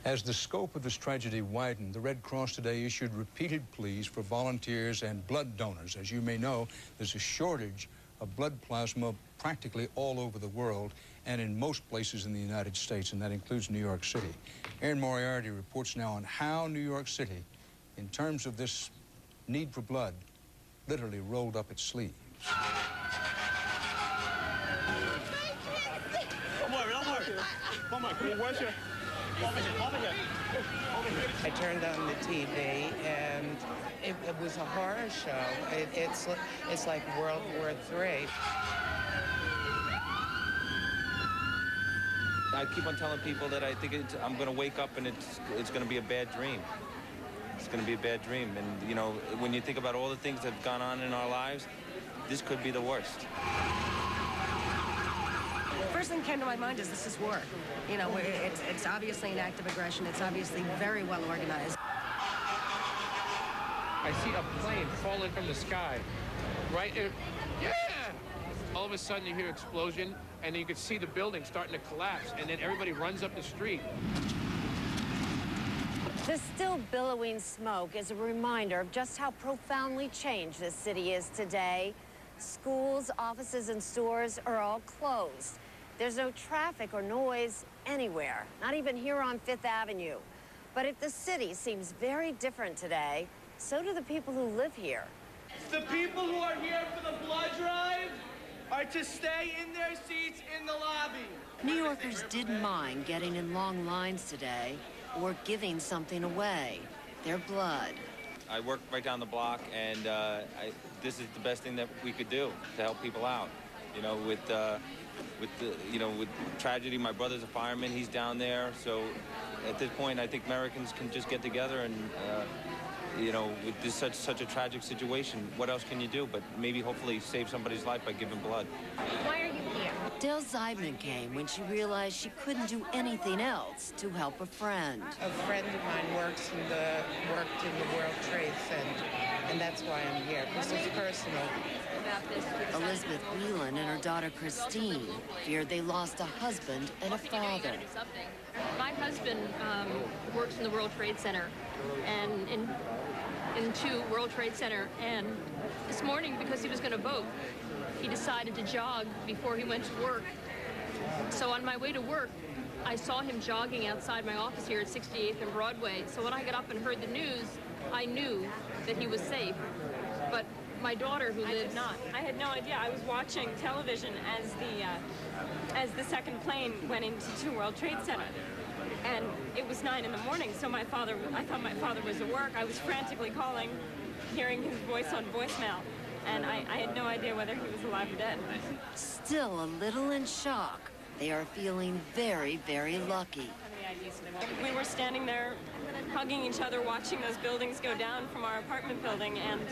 As the scope of this tragedy widened, the Red Cross today issued repeated pleas for volunteers and blood donors. As you may know, there's a shortage of blood plasma practically all over the world and in most places in the United States, and that includes New York City. Erin Moriarty reports now on how New York City, in terms of this need for blood, literally rolled up its sleeves. I turned on the TV, and it was a horror show. It's like World War III. I keep on telling people that I think I'm going to wake up and it's going to be a bad dream. It's going to be a bad dream. And, you know, when you think about all the things that have gone on in our lives, this could be the worst. First thing came to my mind is this is war. You know, it's obviously an act of aggression. It's obviously very well organized. I see a plane falling from the sky. Right? Yeah! All of a sudden you hear an explosion, and then you can see the building starting to collapse, and then everybody runs up the street. The still billowing smoke is a reminder of just how profoundly changed this city is today. Schools, offices, and stores are all closed. There's no traffic or noise anywhere, not even here on Fifth Avenue. But if the city seems very different today, so do the people who live here. The people who are here for the blood drive are to stay in their seats in the lobby. New Yorkers didn't mind getting in long lines today or giving something away, their blood. I work right down the block, and this is the best thing that we could do to help people out. You know, with tragedy, my brother's a fireman. He's down there. So at this point, I think Americans can just get together and you know, with this such a tragic situation, what else can you do but maybe hopefully save somebody's life by giving blood? Why are you here? Dale Zeidman came when she realized she couldn't do anything else to help a friend. A friend of mine worked in the World Trade Center, and that's why I'm here, because it's personal. Elizabeth Whelan and her daughter Christine feared they lost a husband and a father. My husband works in the World Trade Center, and into World Trade Center, and this morning, because he was going to vote, he decided to jog before he went to work. So on my way to work, I saw him jogging outside my office here at 68th and Broadway. So when I got up and heard the news, I knew that he was safe. But my daughter, who lives... I had no idea. I was watching television as the second plane went into World Trade Center. And it was 9 in the morning, so I thought my father was at work. I was frantically calling, hearing his voice on voicemail. And I had no idea whether he was alive or dead. Still a little in shock, they are feeling very, very lucky. We were standing there hugging each other, watching those buildings go down from our apartment building, and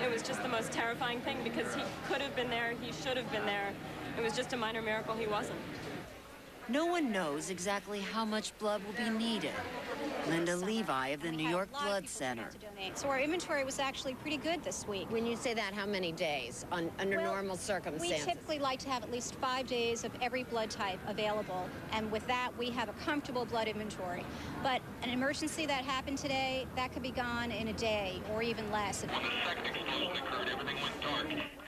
it was just the most terrifying thing because he could have been there, he should have been there. It was just a minor miracle he wasn't. No one knows exactly how much blood will be needed. Linda Levi of the New York Blood Center. So our inventory was actually pretty good this week. When you say that, how many days under normal circumstances? We typically like to have at least 5 days of every blood type available, and with that we have a comfortable blood inventory. But an emergency that happened today, that could be gone in a day or even less.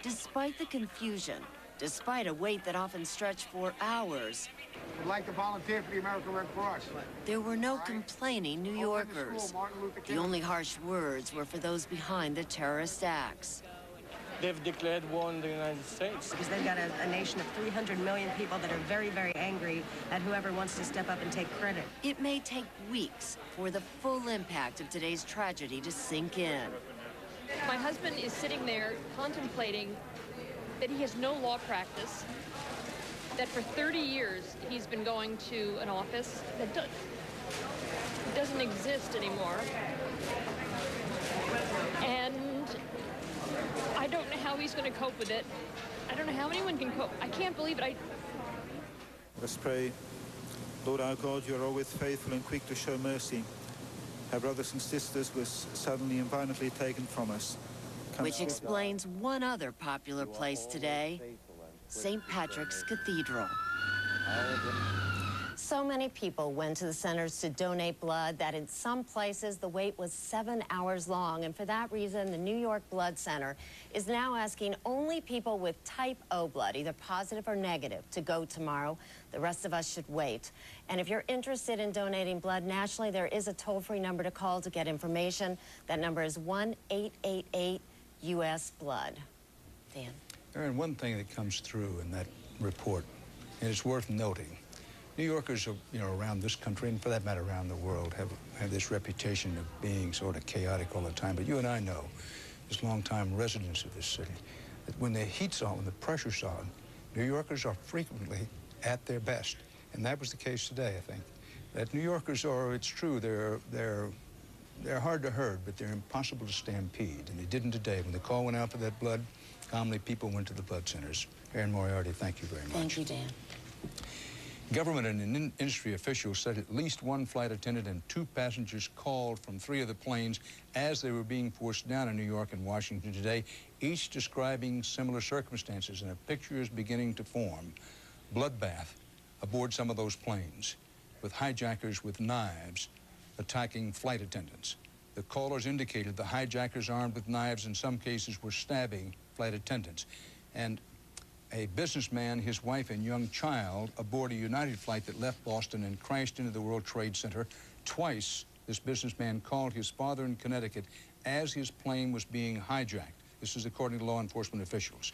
Despite the confusion, despite a wait that often stretched for hours, I'd like to volunteer for the American Red Cross. there were no complaining New Yorkers. The only harsh words were for those behind the terrorist acts. They've declared war on the United States. Because they've got a nation of 300 million people that are very, very angry at whoever wants to step up and take credit. It may take weeks for the full impact of today's tragedy to sink in. My husband is sitting there contemplating that he has no law practice, that for 30 years he's been going to an office that doesn't exist anymore. And I don't know how he's going to cope with it. I don't know how anyone can cope. I can't believe it. Let's pray. Lord our God, you are always faithful and quick to show mercy. Our brothers and sisters were suddenly and violently taken from us. Which explains one other popular place today, St. Patrick's Cathedral. So many people went to the centers to donate blood that in some places the wait was 7 hours long. And for that reason, the New York Blood Center is now asking only people with type O blood, either positive or negative, to go tomorrow. The rest of us should wait. And if you're interested in donating blood nationally, there is a toll-free number to call to get information. That number is 1-888-US-BLOOD. Dan. Aaron, one thing that comes through in that report, and it's worth noting, New Yorkers, around this country, and for that matter around the world, have this reputation of being sort of chaotic all the time. But you and I know, as longtime residents of this city, that when the heat's on, when the pressure's on, New Yorkers are frequently at their best. And that was the case today, I think. That New Yorkers are, it's true, they're hard to herd, but they're impossible to stampede. And they didn't today. When the call went out for that blood, calmly people went to the blood centers. Aaron Moriarty, thank you very much. Thank you, Dan. Government and industry officials said at least one flight attendant and 2 passengers called from 3 of the planes as they were being forced down in New York and Washington today, each describing similar circumstances, and a picture is beginning to form. Bloodbath aboard some of those planes, with hijackers with knives attacking flight attendants. The callers indicated the hijackers armed with knives in some cases were stabbing flight attendants. And a businessman, his wife, and young child aboard a United flight that left Boston and crashed into the World Trade Center. Twice, this businessman called his father in Connecticut as his plane was being hijacked. This is according to law enforcement officials.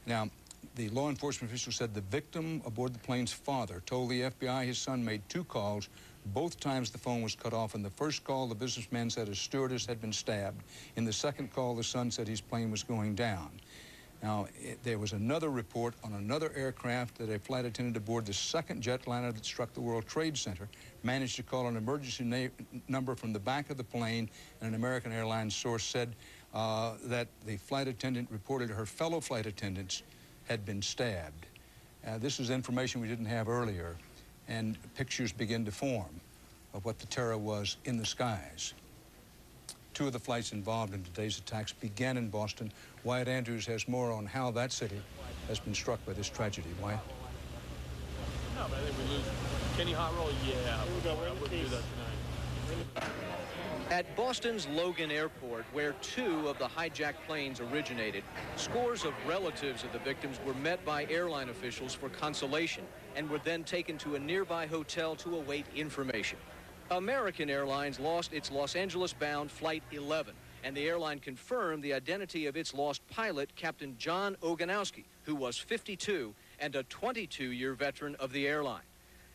Now, the law enforcement official said the victim aboard the plane's father told the FBI his son made 2 calls. Both times the phone was cut off. In the first call, the businessman said a stewardess had been stabbed. In the second call, the son said his plane was going down. Now, there was another report on another aircraft that a flight attendant aboard the second jetliner that struck the World Trade Center managed to call an emergency number from the back of the plane, and an American Airlines source said that the flight attendant reported her fellow flight attendants had been stabbed. This is information we didn't have earlier, and pictures begin to form of what the terror was in the skies. Two of the flights involved in today's attacks began in Boston. Wyatt Andrews has more on how that city has been struck by this tragedy. Wyatt? No, but I think we lose. Kenny Hot Roll, yeah. I wouldn't do that tonight. At Boston's Logan Airport, where two of the hijacked planes originated, scores of relatives of the victims were met by airline officials for consolation and were then taken to a nearby hotel to await information. American Airlines lost its Los Angeles-bound Flight 11, and the airline confirmed the identity of its lost pilot, Captain John Ogonowski, who was 52 and a 22-year veteran of the airline.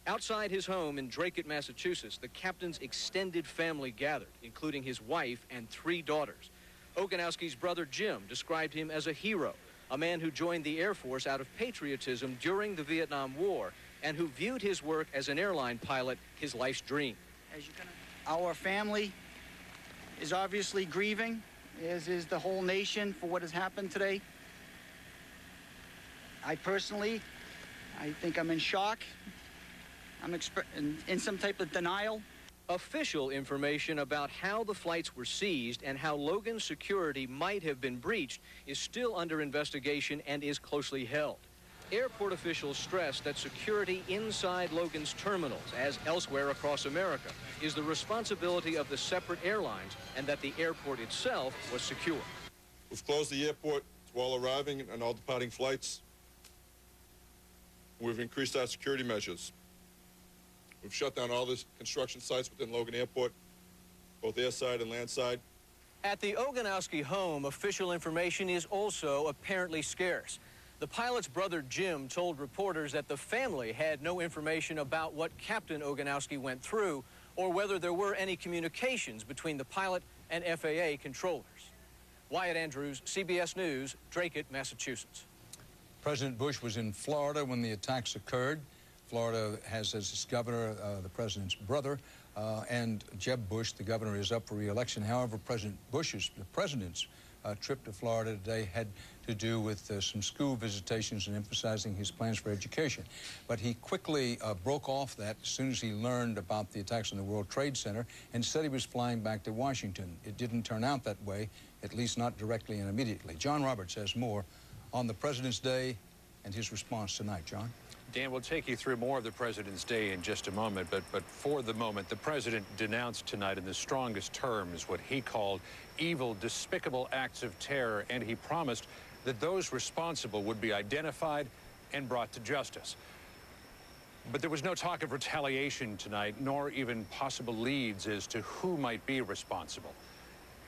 Outside his home in Dracut, Massachusetts, the captain's extended family gathered, including his wife and 3 daughters. Ogonowski's brother Jim described him as a hero, a man who joined the Air Force out of patriotism during the Vietnam War and who viewed his work as an airline pilot his life's dream. Our family is obviously grieving, as is the whole nation, for what has happened today. I personally think I'm in shock. I'm in some type of denial. Official information about how the flights were seized and how Logan's security might have been breached is still under investigation and is closely held. Airport officials stress that security inside Logan's terminals, as elsewhere across America, is the responsibility of the separate airlines, and that the airport itself was secure. We've closed the airport to all arriving and all departing flights. We've increased our security measures. We've shut down all the construction sites within Logan Airport, both airside and landside. At the Ogonowski home, official information is also apparently scarce. The pilot's brother, Jim, told reporters that the family had no information about what Captain Ogonowski went through or whether there were any communications between the pilot and FAA controllers. Wyatt Andrews, CBS News, Dracut, Massachusetts. President Bush was in Florida when the attacks occurred. Florida has as its governor the president's brother, and Jeb Bush, the governor, is up for re-election. However, the president's trip to Florida today had to do with some school visitations and emphasizing his plans for education. But he quickly broke off that as soon as he learned about the attacks on the World Trade Center and said he was flying back to Washington. It didn't turn out that way, at least not directly and immediately. John Roberts has more on the President's Day and his response tonight. John? Dan, we'll take you through more of the President's Day in just a moment, but for the moment, the President denounced tonight in the strongest terms what he called evil, despicable acts of terror, and he promised that those responsible would be identified and brought to justice. But there was no talk of retaliation tonight, nor even possible leads as to who might be responsible.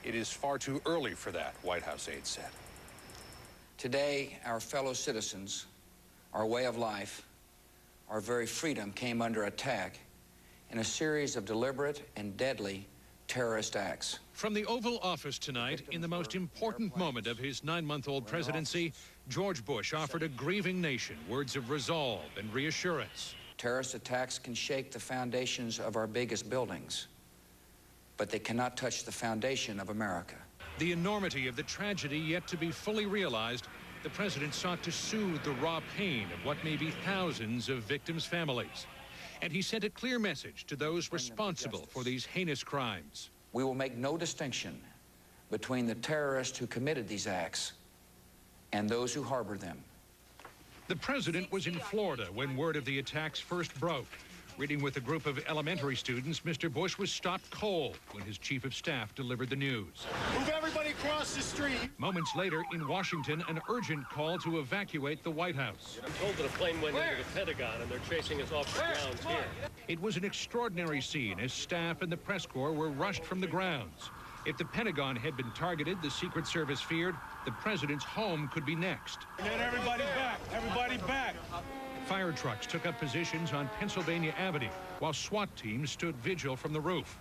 It is far too early for that, White House aides said. Today, our fellow citizens, our way of life, our very freedom came under attack in a series of deliberate and deadly terrorist acts. From the Oval Office tonight, in the most important moment of his 9-month-old presidency, George Bush offered a grieving nation words of resolve and reassurance. Terrorist attacks can shake the foundations of our biggest buildings, but they cannot touch the foundation of America. The enormity of the tragedy yet to be fully realized, the president sought to soothe the raw pain of what may be thousands of victims' families. And he sent a clear message to those responsible for these heinous crimes. We will make no distinction between the terrorists who committed these acts and those who harbor them. The president was in Florida when word of the attacks first broke. Reading with a group of elementary students, Mr. Bush was stopped cold when his chief of staff delivered the news. Move everybody across the street. Moments later, in Washington, an urgent call to evacuate the White House. I'm told that a plane went into the Pentagon and they're chasing us off the grounds here. It was an extraordinary scene as staff and the press corps were rushed from the grounds. If the Pentagon had been targeted, the Secret Service feared the president's home could be next. Get everybody back. Everybody back. Fire trucks took up positions on Pennsylvania Avenue, while SWAT teams stood vigil from the roof.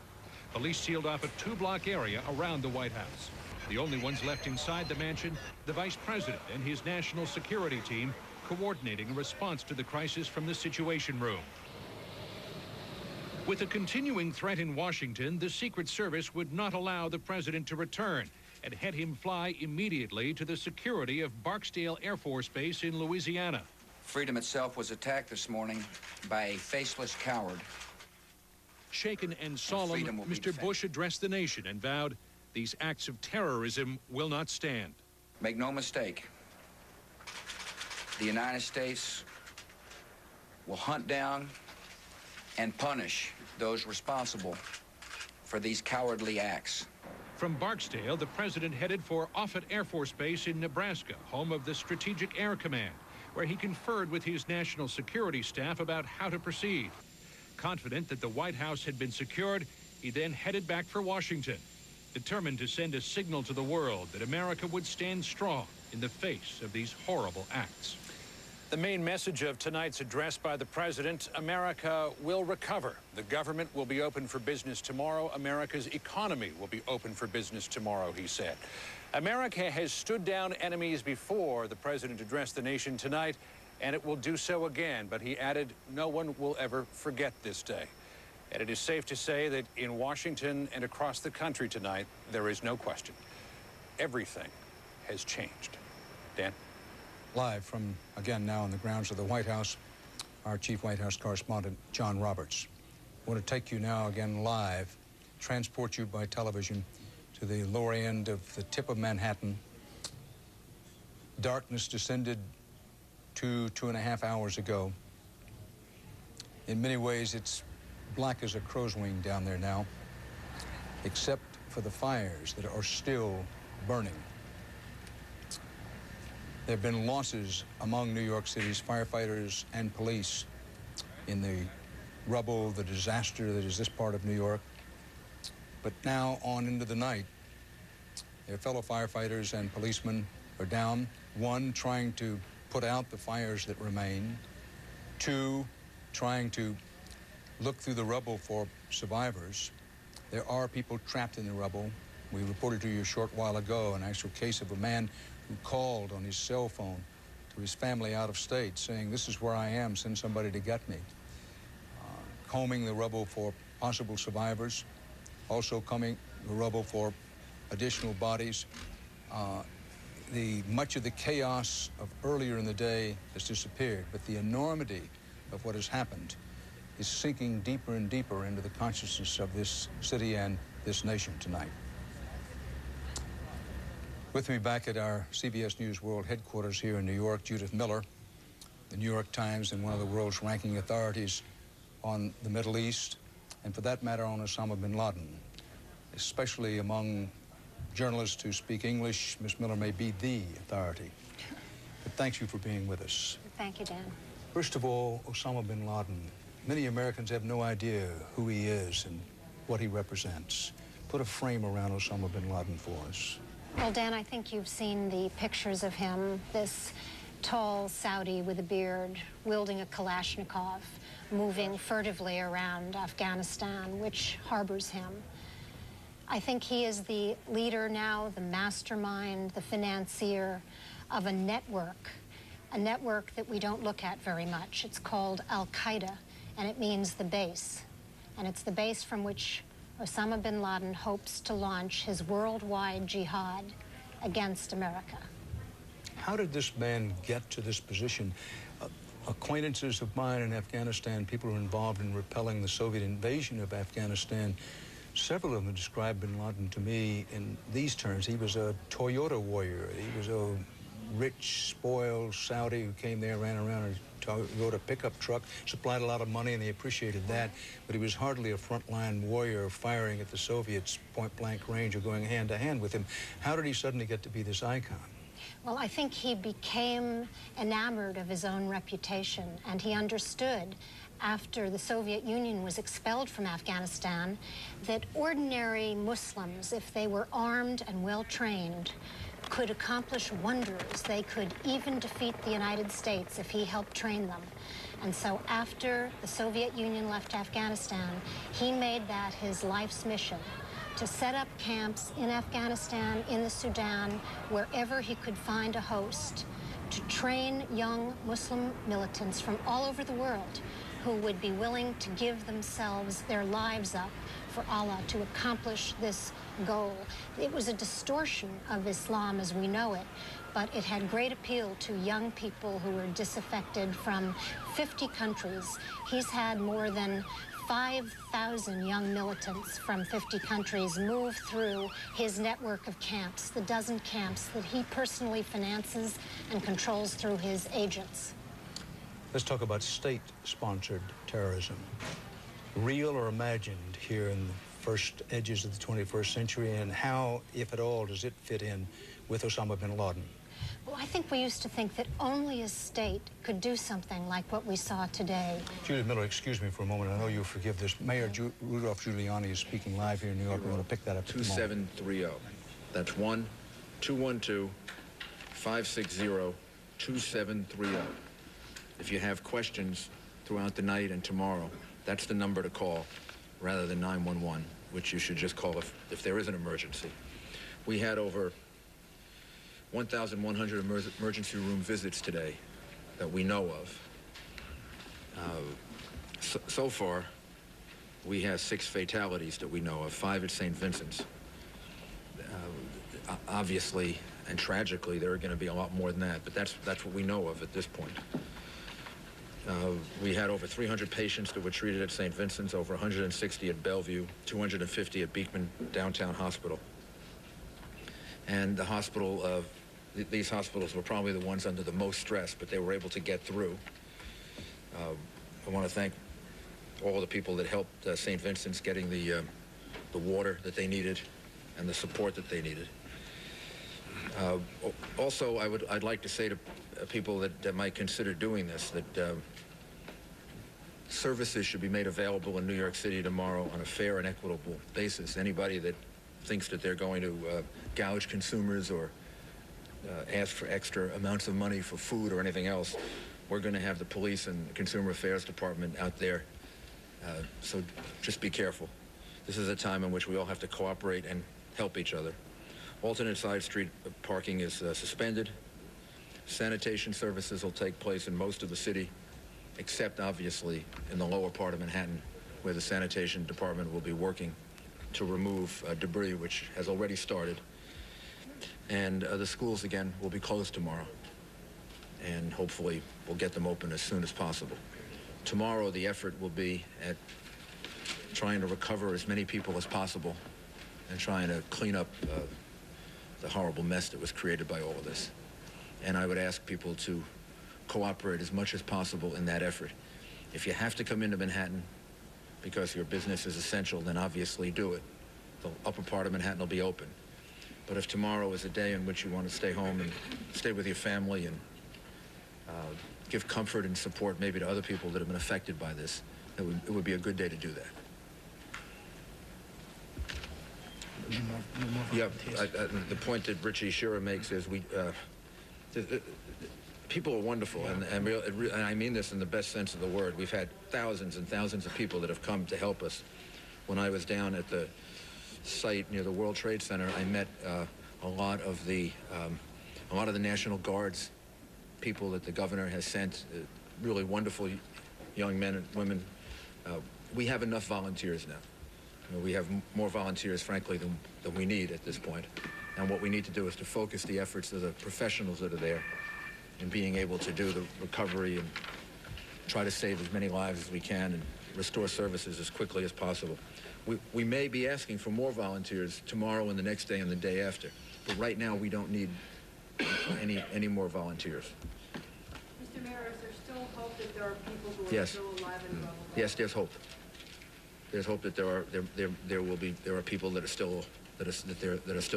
Police sealed off a 2-block area around the White House. The only ones left inside the mansion, the vice president and his national security team coordinating a response to the crisis from the Situation Room. With a continuing threat in Washington, the Secret Service would not allow the president to return and had him fly immediately to the security of Barksdale Air Force Base in Louisiana. Freedom itself was attacked this morning by a faceless coward. Shaken and solemn, Mr. Bush addressed the nation and vowed these acts of terrorism will not stand. Make no mistake, the United States will hunt down and punish those responsible for these cowardly acts. From Barksdale, the president headed for Offutt Air Force Base in Nebraska, home of the Strategic Air Command, where he conferred with his national security staff about how to proceed. Confident that the White House had been secured, he then headed back for Washington, determined to send a signal to the world that America would stand strong in the face of these horrible acts. The main message of tonight's address by the president: America will recover. The government will be open for business tomorrow. America's economy will be open for business tomorrow, he said. America has stood down enemies before, the president addressed the nation tonight, and it will do so again. But he added, no one will ever forget this day. And it is safe to say that in Washington and across the country tonight, there is no question. Everything has changed. Dan? Live from, again, now on the grounds of the White House, our chief White House correspondent, John Roberts. I want to take you now again live, transport you by television to the lower end of the tip of Manhattan. Darkness descended 2.5 hours ago. In many ways, it's black as a crow's wing down there now, except for the fires that are still burning. There have been losses among New York City's firefighters and police in the rubble, the disaster that is this part of New York. But now on into the night, their fellow firefighters and policemen are down. One, trying to put out the fires that remain. Two, trying to look through the rubble for survivors. There are people trapped in the rubble. We reported to you a short while ago an actual case of a man who called on his cell phone to his family out of state saying, this is where I am, send somebody to get me. Combing the rubble for possible survivors, also combing the rubble for additional bodies. Much of the chaos of earlier in the day has disappeared, but the enormity of what has happened is sinking deeper and deeper into the consciousness of this city and this nation tonight. With me back at our CBS News World headquarters here in New York, Judith Miller, the New York Times and one of the world's ranking authorities on the Middle East, and for that matter on Osama bin Laden. Especially among journalists who speak English, Ms. Miller may be the authority. But thank you for being with us. Thank you, Dan. First of all, Osama bin Laden. Many Americans have no idea who he is and what he represents. Put a frame around Osama bin Laden for us. Well, Dan, I think you've seen the pictures of him, this tall Saudi with a beard, wielding a Kalashnikov, moving furtively around Afghanistan, which harbors him. I think he is the leader now, the mastermind, the financier of a network that we don't look at very much. It's called Al-Qaeda, and it means the base. And it's the base from which Osama bin Laden hopes to launch his worldwide jihad against America. How did this man get to this position? Acquaintances of mine in Afghanistan, people who were involved in repelling the Soviet invasion of Afghanistan, several of them described bin Laden to me in these terms. He was a Toyota warrior. He was a rich, spoiled Saudi who came there, ran around in a Toyota pickup truck, supplied a lot of money, and they appreciated that. But he was hardly a frontline warrior firing at the Soviets point-blank range or going hand-to-hand with him. How did he suddenly get to be this icon? Well, I think he became enamored of his own reputation, and he understood after the Soviet Union was expelled from Afghanistan that ordinary Muslims, if they were armed and well-trained, could accomplish wonders. They could even defeat the United States if he helped train them. And so after the Soviet Union left Afghanistan, he made that his life's mission to set up camps in Afghanistan, in the Sudan, wherever he could find a host, to train young Muslim militants from all over the world who would be willing to give themselves, their lives up for Allah to accomplish this goal. It was a distortion of Islam as we know it, but it had great appeal to young people who were disaffected from 50 countries. He's had more than 5,000 young militants from 50 countries move through his network of camps, the dozen camps that he personally finances and controls through his agents. Let's talk about state-sponsored terrorism. Real or imagined here in the first edges of the 21st century, and how, if at all, does it fit in with Osama bin Laden? Well, I think we used to think that only a state could do something like what we saw today. Judith Miller, excuse me for a moment. I know you'll forgive this. Mayor Rudolph Giuliani is speaking live here in New York. We want to pick that up. 2730. That's 1-212-560-2730. If you have questions throughout the night and tomorrow, that's the number to call rather than 911, which you should just call if there is an emergency. We had over 1,100 emergency room visits today that we know of. So far, we have 6 fatalities that we know of, 5 at St. Vincent's. Obviously and tragically, there are going to be a lot more than that, but that's what we know of at this point. We had over 300 patients that were treated at St. Vincent's, over 160 at Bellevue, 250 at Beekman Downtown Hospital. And the hospital, these hospitals were probably the ones under the most stress, but they were able to get through. I want to thank all the people that helped St. Vincent's getting the water that they needed and the support that they needed. Also, I'd like to say to people that might consider doing this that services should be made available in New York City tomorrow on a fair and equitable basis. Anybody that thinks that they're going to gouge consumers or ask for extra amounts of money for food or anything else, we're going to have the police and Consumer Affairs Department out there. So just be careful. This is a time in which we all have to cooperate and help each other. Alternate side street parking is suspended. Sanitation services will take place in most of the city, except obviously in the lower part of Manhattan, where the sanitation department will be working to remove debris, which has already started. And the schools, again, will be closed tomorrow. And hopefully we'll get them open as soon as possible. Tomorrow, the effort will be at trying to recover as many people as possible and trying to clean up the horrible mess that was created by all of this. And I would ask people to cooperate as much as possible in that effort. If you have to come into Manhattan because your business is essential, then obviously do it. The upper part of Manhattan will be open. But if tomorrow is a day in which you want to stay home and stay with your family and give comfort and support maybe to other people that have been affected by this, it would be a good day to do that. Yeah, the point that Richie Shearer makes is people are wonderful, and I mean this in the best sense of the word. We've had thousands and thousands of people that have come to help us. When I was down at the site near the World Trade Center, I met a lot of the National Guard's people that the governor has sent, really wonderful young men and women. We have enough volunteers now. We have more volunteers, frankly, than we need at this point. And what we need to do is to focus the efforts of the professionals that are there in being able to do the recovery and try to save as many lives as we can and restore services as quickly as possible. We may be asking for more volunteers tomorrow and the next day and the day after, but right now we don't need any more volunteers. Mr. Mayor, is there still hope that there are people who are Yes. still alive and well? Yes, there's hope. There's hope that there are people that are still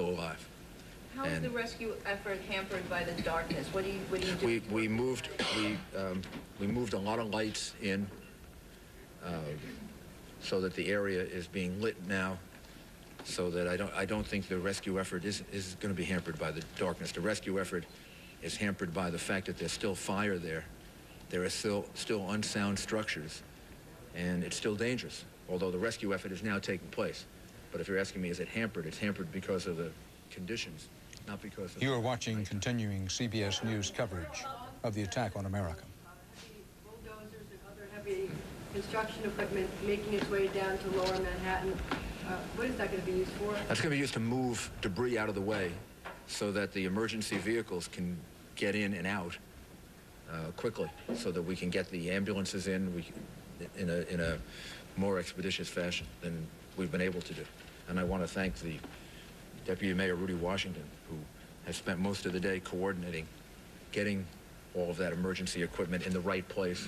alive. How is the rescue effort hampered by the darkness? What do you do? We moved a lot of lights in so that the area is being lit now, so that I don't think the rescue effort is going to be hampered by the darkness. The rescue effort is hampered by the fact that there's still fire there. There are still unsound structures, and it's still dangerous, although the rescue effort is now taking place. But if you're asking me, is it hampered? It's hampered because of the conditions, not because of... You are watching continuing CBS News coverage of the attack on America. Bulldozers and other heavy construction equipment making its way down to lower Manhattan. What is that going to be used for? That's going to be used to move debris out of the way so that the emergency vehicles can get in and out quickly, so that we can get the ambulances in in a more expeditious fashion than we've been able to do. And I want to thank the Deputy Mayor Rudy Washington, who has spent most of the day coordinating, getting all of that emergency equipment in the right place,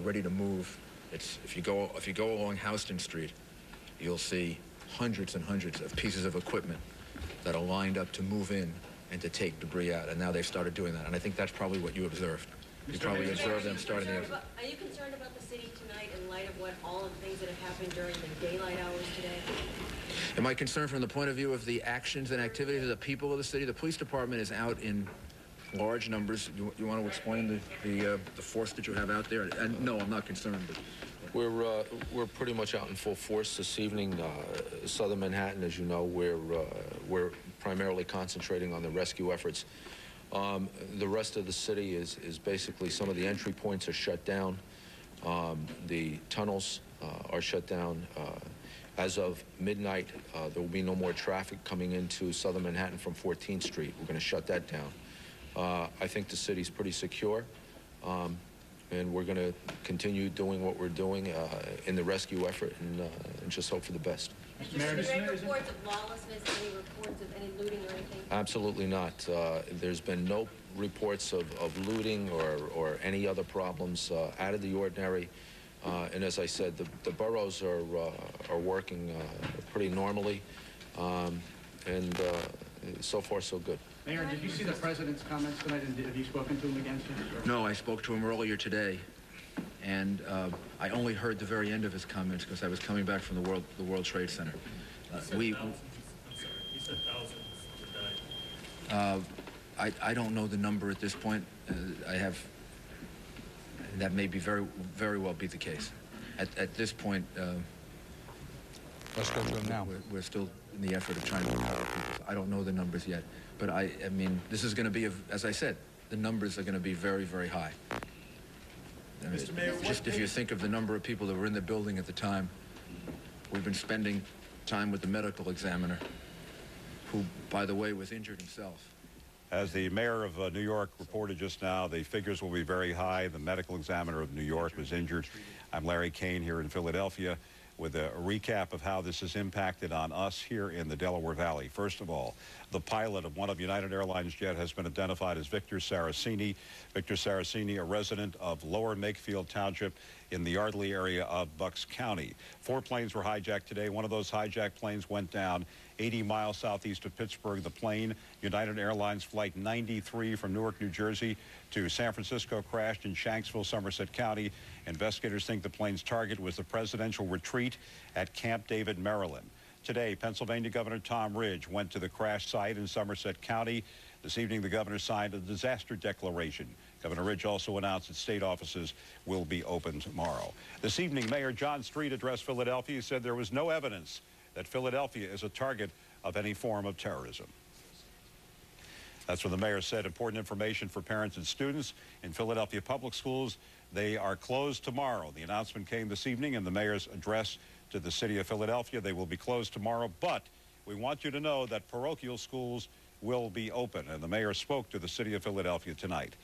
ready to move. If you go along Houston Street, you'll see hundreds and hundreds of pieces of equipment that are lined up to move in and to take debris out, and now they've started doing that. And I think that's probably what you observed. You probably observed them starting the... Are you concerned about the city tonight in light of what all of the things that have happened during the daylight hours today? Am I concerned from the point of view of the actions and activities of the people of the city? The police department is out in large numbers. You want to explain the force that you have out there? And no, I'm not concerned. But we're pretty much out in full force this evening. Southern Manhattan, as you know, we're primarily concentrating on the rescue efforts. The rest of the city is basically, some of the entry points are shut down. The tunnels are shut down. As of midnight, there will be no more traffic coming into Southern Manhattan from 14th Street. We're going to shut that down. I think the city's pretty secure, and we're going to continue doing what we're doing in the rescue effort and just hope for the best. Did you see any reports of lawlessness, any reports of any looting or anything? Absolutely not. There's been no reports of looting or any other problems out of the ordinary. And as I said, the boroughs are working pretty normally, and so far so good. Mayor, did you see the president's comments tonight, and have you spoken to him again since? No, I spoke to him earlier today, and I only heard the very end of his comments because I was coming back from the World Trade Center. He said thousands today. I don't know the number at this point. That may be very well be the case. At this point, let's go to him now. We're still in the effort of trying to recover people. I don't know the numbers yet, but I mean, this is going to be, as I said, the numbers are going to be very, very high. I mean, Mr. Mayor, just if you think of the number of people that were in the building at the time, we've been spending time with the medical examiner, who, by the way, was injured himself. As the mayor of New York reported just now, the figures will be very high. The medical examiner of New York was injured. I'm Larry Kane here in Philadelphia with a recap of how this has impacted on us here in the Delaware Valley. First of all, the pilot of one of United Airlines jet has been identified as Victor Saracini. Victor Saracini, a resident of Lower Makefield Township in the Yardley area of Bucks County. 4 planes were hijacked today. One of those hijacked planes went down 80 miles southeast of Pittsburgh. The plane, United Airlines Flight 93 from Newark, New Jersey to San Francisco, crashed in Shanksville, Somerset County. Investigators think the plane's target was the presidential retreat at Camp David, Maryland. Today, Pennsylvania Governor Tom Ridge went to the crash site in Somerset County. This evening, the governor signed a disaster declaration. Governor Ridge also announced that state offices will be open tomorrow. This evening, Mayor John Street addressed Philadelphia. He said there was no evidence that Philadelphia is a target of any form of terrorism. That's what the mayor said. Important information for parents and students in Philadelphia public schools. They are closed tomorrow. The announcement came this evening in the mayor's address to the city of Philadelphia. They will be closed tomorrow, but we want you to know that parochial schools will be open, and the mayor spoke to the city of Philadelphia tonight.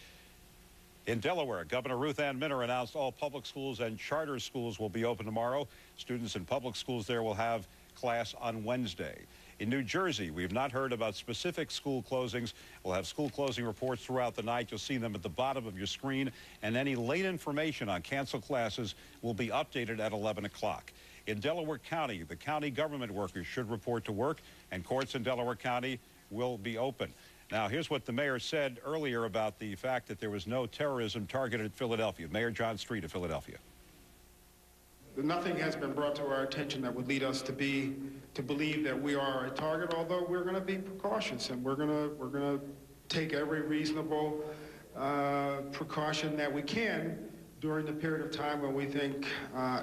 In Delaware, Governor Ruth Ann Minner announced all public schools and charter schools will be open tomorrow. Students in public schools there will have class on Wednesday. In New Jersey, we have not heard about specific school closings. We'll have school closing reports throughout the night. You'll see them at the bottom of your screen, and any late information on canceled classes will be updated at 11 o'clock. In Delaware County, the county government workers should report to work, and courts in Delaware County will be open. Now, here's what the mayor said earlier about the fact that there was no terrorism targeted at Philadelphia. Mayor John Street of Philadelphia. Nothing has been brought to our attention that would lead us to believe that we are a target, although we're going to be precautious, and we're going to take every reasonable precaution that we can during the period of time when we think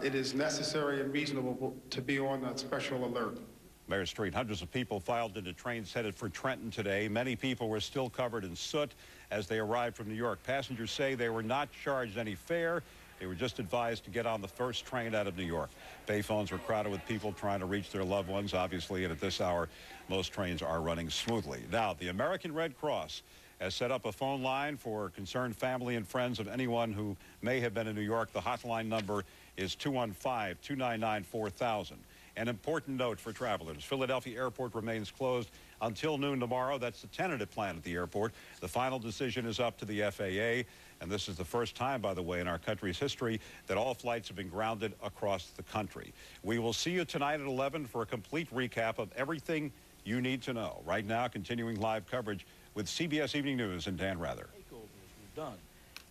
it is necessary and reasonable to be on a special alert. Mayor Street, hundreds of people filed into trains headed for Trenton today. Many people were still covered in soot as they arrived from New York. Passengers say they were not charged any fare. They were just advised to get on the first train out of New York. Payphones were crowded with people trying to reach their loved ones, obviously, and at this hour, most trains are running smoothly. Now, the American Red Cross has set up a phone line for concerned family and friends of anyone who may have been in New York. The hotline number is 215-299-4000. An important note for travelers. Philadelphia Airport remains closed until noon tomorrow. That's the tentative plan at the airport. The final decision is up to the FAA. And this is the first time, by the way, in our country's history that all flights have been grounded across the country. We will see you tonight at 11 for a complete recap of everything you need to know. Right now, continuing live coverage with CBS Evening News and Dan Rather. Done.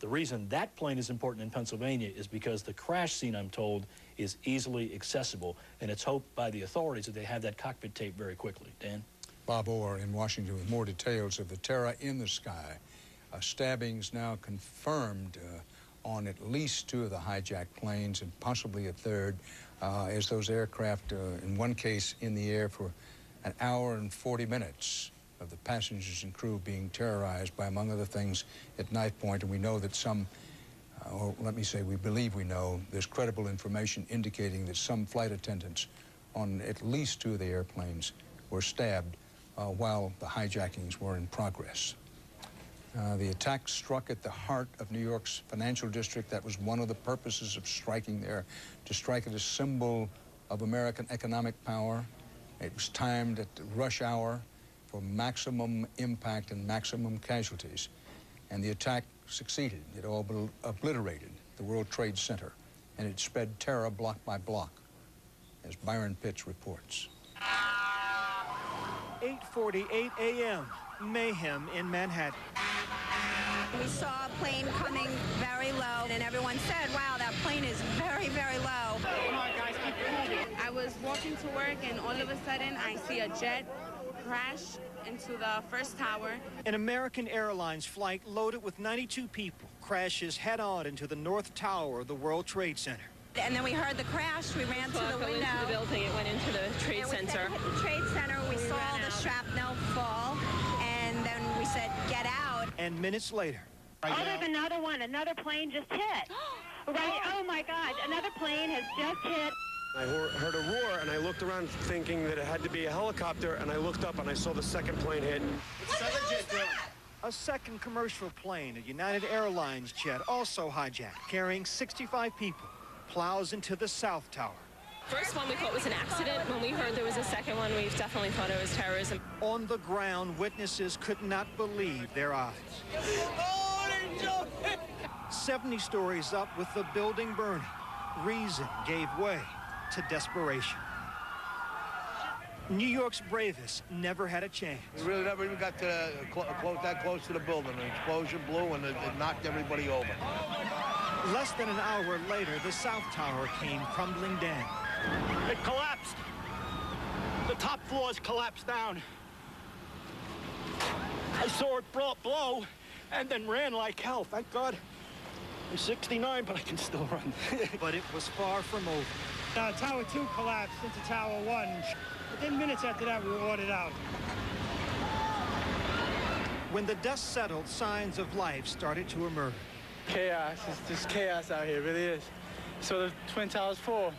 The reason that plane is important in Pennsylvania is because the crash scene, I'm told, is easily accessible, and it's hoped by the authorities that they have that cockpit tape very quickly. Dan? Bob Orr in Washington with more details of the terror in the sky. Stabbings now confirmed on at least 2 of the hijacked planes and possibly a third, as those aircraft, in one case, in the air for an hour and 40 minutes of the passengers and crew being terrorized by, among other things, at knife point. And we know that some, or let me say we believe we know, there's credible information indicating that some flight attendants on at least 2 of the airplanes were stabbed while the hijackings were in progress. The attack struck at the heart of New York's financial district. That was one of the purposes of striking there, to strike at a symbol of American economic power. It was timed at the rush hour for maximum impact and maximum casualties. And the attack succeeded. It all obliterated the World Trade Center, and it sped terror block by block, as Byron Pitts reports. 8:48 a.m., mayhem in Manhattan. We saw a plane coming very low, and everyone said, wow, that plane is very, very low. Come on, guys, keep moving. I was walking to work, and all of a sudden, I see a jet crash into the first tower. An American Airlines flight loaded with 92 people crashes head-on into the North Tower of the World Trade Center. And then we heard the crash. We ran to the window. Into the building. It went into the Trade Center. We hit the Trade Center. We saw the shrapnel fall, and then we said, get out. And minutes later. Oh, there's another one. Another plane just hit. Right. Oh, my God. Another plane has just hit. I heard a roar, and I looked around thinking that it had to be a helicopter, and I looked up, and I saw the second plane hit. A second commercial plane, a United Airlines jet, also hijacked, carrying 65 people, plows into the South Tower. First one we thought was an accident. When we heard there was a second one, we definitely thought it was terrorism. On the ground, witnesses could not believe their eyes. 70 stories up with the building burning. Reason gave way to desperation. New York's bravest never had a chance. We really never even got to that close to the building. An explosion blew and it knocked everybody over. Less than an hour later, the South Tower came crumbling down. It collapsed. The top floors collapsed down. I saw it blow and then ran like hell. Thank God. I'm 69, but I can still run. But it was far from over. Tower 2 collapsed into Tower 1. Within minutes after that, we were ordered out. When the dust settled, signs of life started to emerge. Chaos. It's just chaos out here. It really is. So the Twin Towers fall.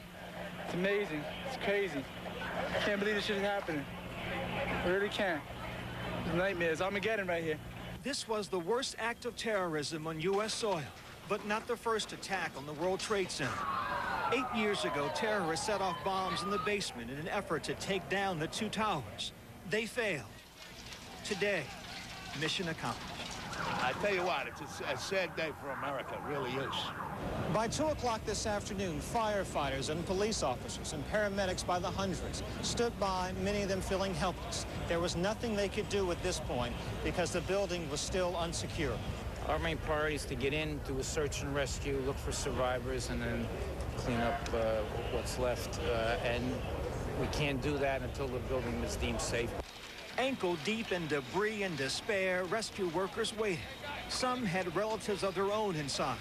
It's amazing. It's crazy. I can't believe this shit is happening. I really can't. It's nightmares. Armageddon right here. This was the worst act of terrorism on U.S. soil, but not the first attack on the World Trade Center. 8 years ago, terrorists set off bombs in the basement in an effort to take down the 2 towers. They failed. Today, mission accomplished. I tell you what, it's a sad day for America. It really is. By 2 o'clock this afternoon, firefighters and police officers and paramedics by the hundreds stood by, many of them feeling helpless. There was nothing they could do at this point because the building was still unsecured. Our main priority is to get in, do a search and rescue, look for survivors, and then clean up what's left. And we can't do that until the building is deemed safe. Ankle deep in debris and despair, rescue workers waited. Some had relatives of their own inside.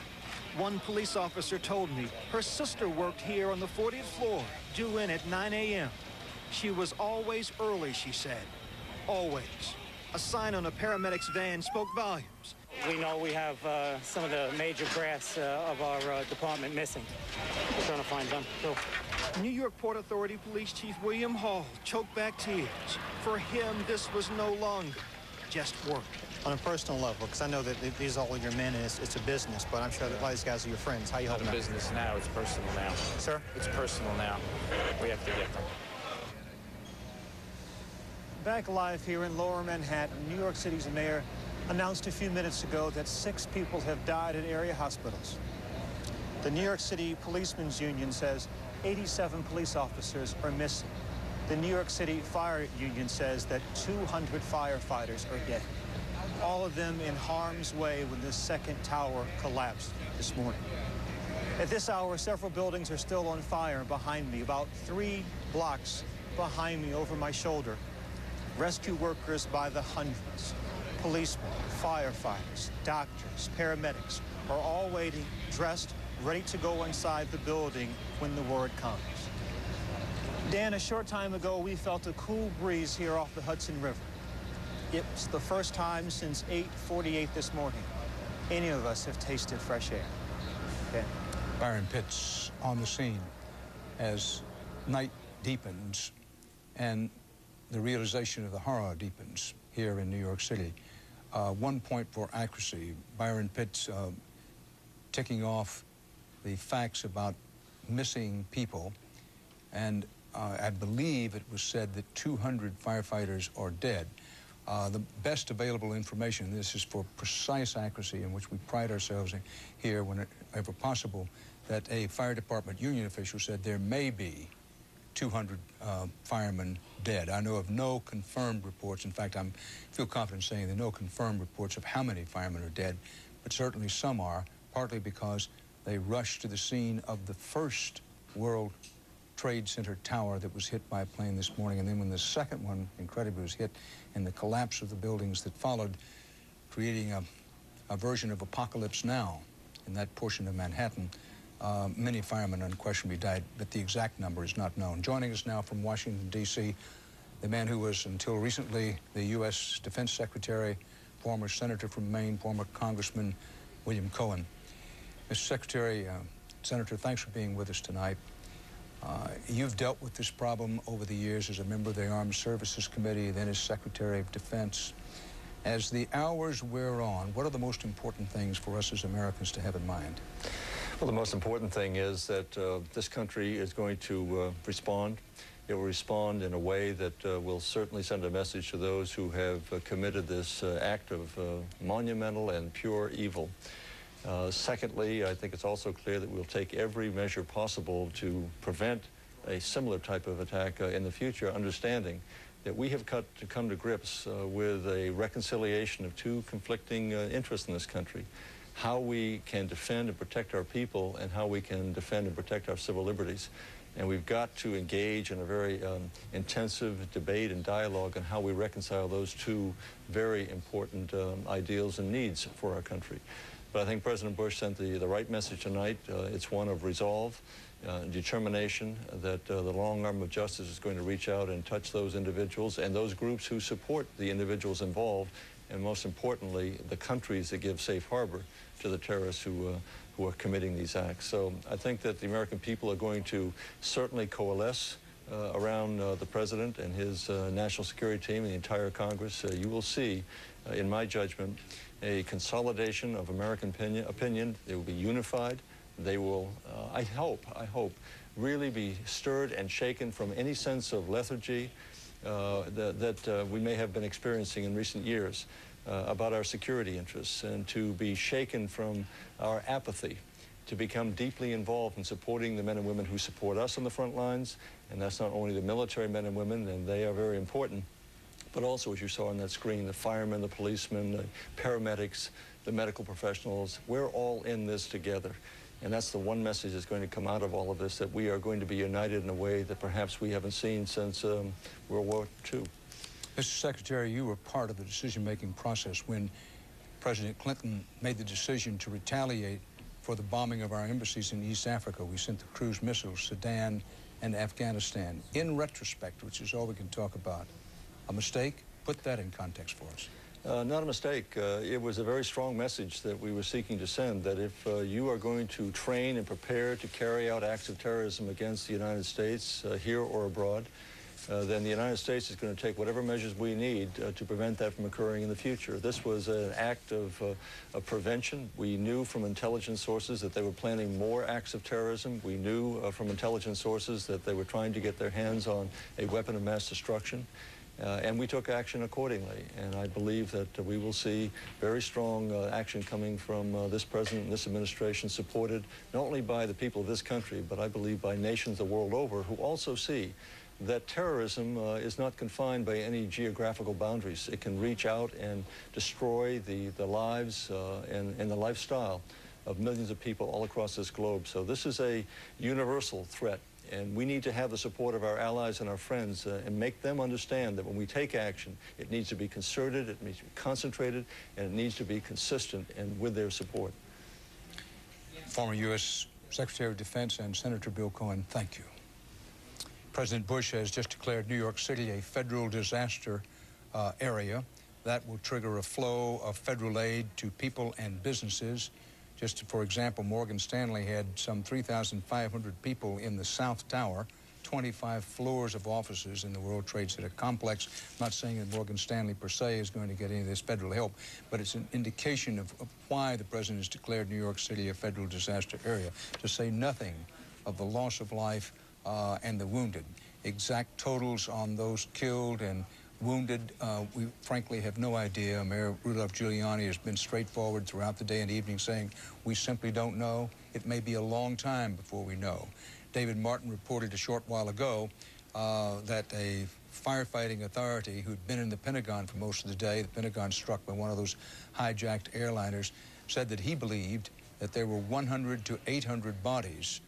One police officer told me her sister worked here on the 40th floor, due in at 9 a.m. She was always early, she said. Always. A sign on a paramedic's van spoke volumes. We know we have some of the major brass of our department missing. We're trying to find them, too. New York Port Authority Police Chief William Hall choked back tears. For him, this was no longer just work. On a personal level, because I know that these are all your men and it's a business, but I'm sure that a lot of these guys are your friends. How you holding Not up? a business now, it's personal now. Sir? It's personal now. We have to get them. Back live here in Lower Manhattan, New York City's mayor announced a few minutes ago that 6 people have died at area hospitals. The New York City Policemen's Union says 87 police officers are missing. The New York City Fire Union says that 200 firefighters are dead. All of them in harm's way when this second tower collapsed this morning. At this hour, several buildings are still on fire behind me, about 3 blocks behind me over my shoulder. Rescue workers by the hundreds, policemen, firefighters, doctors, paramedics are all waiting, dressed, ready to go inside the building when the word comes. Dan, a short time ago, we felt a cool breeze here off the Hudson River. It's the first time since 8:48 this morning any of us have tasted fresh air. Okay. Byron Pitts on the scene as night deepens and the realization of the horror deepens here in New York City. 1 point for accuracy. Byron Pitts ticking off the facts about missing people, and I believe it was said that 200 firefighters are dead. The best available information, this is for precise accuracy in which we pride ourselves in here whenever possible, that a fire department union official said there may be 200 firemen dead. I know of no confirmed reports. In fact, I feel confident saying there are no confirmed reports of how many firemen are dead, but certainly some are, partly because they rushed to the scene of the first World Trade Center tower that was hit by a plane this morning, and then when the second one, incredibly, was hit in the collapse of the buildings that followed, creating a version of Apocalypse Now in that portion of Manhattan. Many firemen unquestionably died, but the exact number is not known. Joining us now from Washington, D.C., the man who was until recently the U.S. Defense Secretary, former Senator from Maine, former Congressman William Cohen. Mr. Secretary, Senator, thanks for being with us tonight. You've dealt with this problem over the years as a member of the Armed Services Committee, then as Secretary of Defense. As the hours wear on, what are the most important things for us as Americans to have in mind? Well, the most important thing is that this country is going to respond. It will respond in a way that will certainly send a message to those who have committed this act of monumental and pure evil. Secondly, I think it's also clear that we'll take every measure possible to prevent a similar type of attack in the future, understanding that we have come to grips with a reconciliation of 2 conflicting interests in this country. How we can defend and protect our people and how we can defend and protect our civil liberties. And we've got to engage in a very intensive debate and dialogue on how we reconcile those 2 very important ideals and needs for our country. But I think President Bush sent the right message tonight. It's one of resolve, determination that the long arm of justice is going to reach out and touch those individuals and those groups who support the individuals involved, and most importantly, the countries that give safe harbor to the terrorists who are committing these acts. So I think that the American people are going to certainly coalesce around the President and his national security team and the entire Congress. You will see, in my judgment, a consolidation of American opinion. They will be unified. They will, I hope, really be stirred and shaken from any sense of lethargy that we may have been experiencing in recent years about our security interests, and to be shaken from our apathy, to become deeply involved in supporting the men and women who support us on the front lines. And that's not only the military men and women, and they are very important, but also, as you saw on that screen, the firemen, the policemen, the paramedics, the medical professionals. We're all in this together. And that's the one message that's going to come out of all of this, that we are going to be united in a way that perhaps we haven't seen since World War II. Mr. Secretary, you were part of the decision-making process when President Clinton made the decision to retaliate for the bombing of our embassies in East Africa. We sent the cruise missiles, Sudan and Afghanistan. In retrospect, which is all we can talk about, a mistake? Put that in context for us. Not a mistake. It was a very strong message that we were seeking to send, that if you are going to train and prepare to carry out acts of terrorism against the United States, here or abroad, then the United States is going to take whatever measures we need to prevent that from occurring in the future. This was an act of prevention. We knew from intelligence sources that they were planning more acts of terrorism. We knew from intelligence sources that they were trying to get their hands on a weapon of mass destruction. And we took action accordingly. And I believe that we will see very strong action coming from this president and this administration, supported not only by the people of this country, but I believe by nations the world over, who also see that terrorism is not confined by any geographical boundaries. It can reach out and destroy the lives and the lifestyle of millions of people all across this globe. So this is a universal threat. And we need to have the support of our allies and our friends and make them understand that when we take action, it needs to be concerted, it needs to be concentrated, and it needs to be consistent and with their support. Former U.S. Secretary of Defense and Senator Bill Cohen, thank you. President Bush has just declared New York City a federal disaster area. That will trigger a flow of federal aid to people and businesses. Just for example, Morgan Stanley had some 3,500 people in the South Tower, 25 floors of offices in the World Trade Center complex. I'm not saying that Morgan Stanley per se is going to get any of this federal help, but it's an indication of why the president has declared New York City a federal disaster area, to say nothing of the loss of life and the wounded. Exact totals on those killed and wounded, we frankly have no idea. Mayor Rudolph Giuliani has been straightforward throughout the day and evening, saying we simply don't know. It may be a long time before we know. David Martin reported a short while ago that a firefighting authority who'd been in the Pentagon for most of the day, the Pentagon struck by one of those hijacked airliners, said that he believed that there were 100 to 800 bodies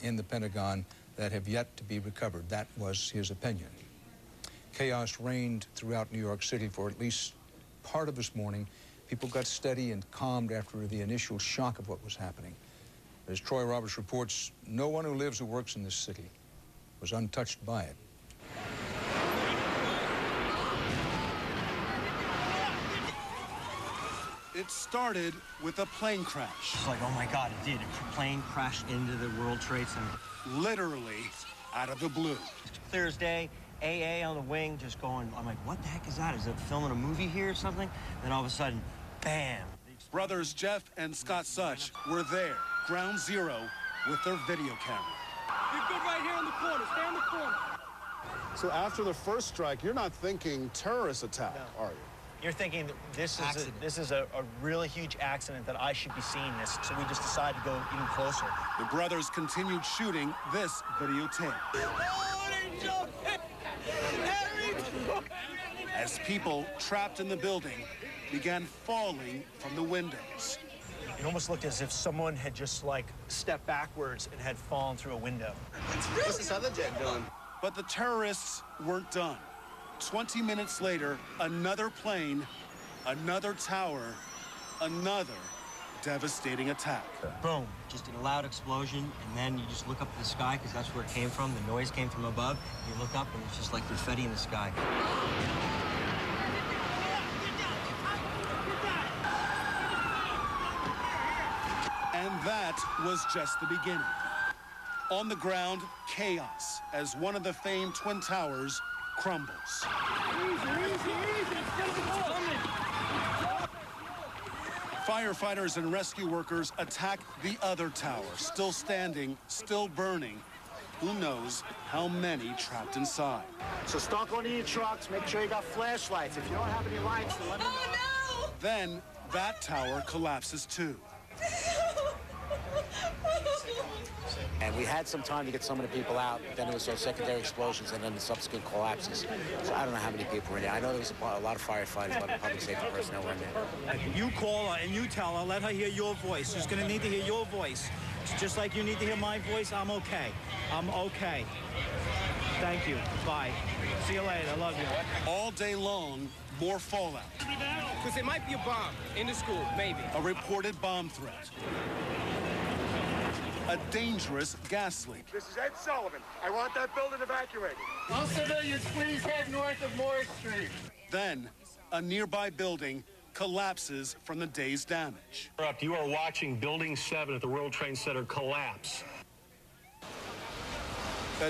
in the Pentagon that have yet to be recovered. That was his opinion. Chaos reigned throughout New York City for at least part of this morning. People got steady and calmed after the initial shock of what was happening. As Troy Roberts reports, no one who lives or works in this city was untouched by it. It started with a plane crash. It's like, oh my God, it did. A plane crashed into the World Trade Center. Literally out of the blue. Clear as day. AA on the wing, just going, I'm like, what the heck is that? Is it filming a movie here or something? Then all of a sudden, bam. Brothers Jeff and Scott Such were there, ground zero, with their video camera. You're good right here in the corner. Stay in the corner. So after the first strike, you're not thinking terrorist attack, are you? You're thinking that this is a really huge accident, that I should be seeing this, so we just decided to go even closer. The brothers continued shooting this videotape. As people trapped in the building began falling from the windows. It almost looked as if someone had just, like, stepped backwards and had fallen through a window. What's this other jet doing? But the terrorists weren't done. 20 minutes later, another plane, another tower, another devastating attack. Boom, just a loud explosion, and then you just look up to the sky, because that's where it came from. The noise came from above. You look up, and it's just like confetti in the sky. And that was just the beginning. On the ground, chaos as one of the famed Twin Towers crumbles. Firefighters and rescue workers attack the other tower, still standing, still burning. Who knows how many trapped inside. So start going to your trucks. Make sure you got flashlights. If you don't have any lights, then let me know. No! Then that tower collapses too. And we had some time to get some of the people out. Then there was those secondary explosions and then the subsequent collapses. So I don't know how many people were in there. I know there was a lot of firefighters, a lot of public safety personnel were in there. You call her and you tell her, let her hear your voice. She's going to need to hear your voice. Just like you need to hear my voice, I'm okay. I'm okay. Thank you. Bye. See you later. I love you. All day long, more fallout. Because it might be a bomb in the school, maybe. A reported bomb threat. a dangerous gas leak. This is Ed Sullivan. I want that building evacuated. All civilians, please head north of Morris Street. Then, a nearby building collapses from the day's damage. You are watching Building 7 at the World Trade Center collapse.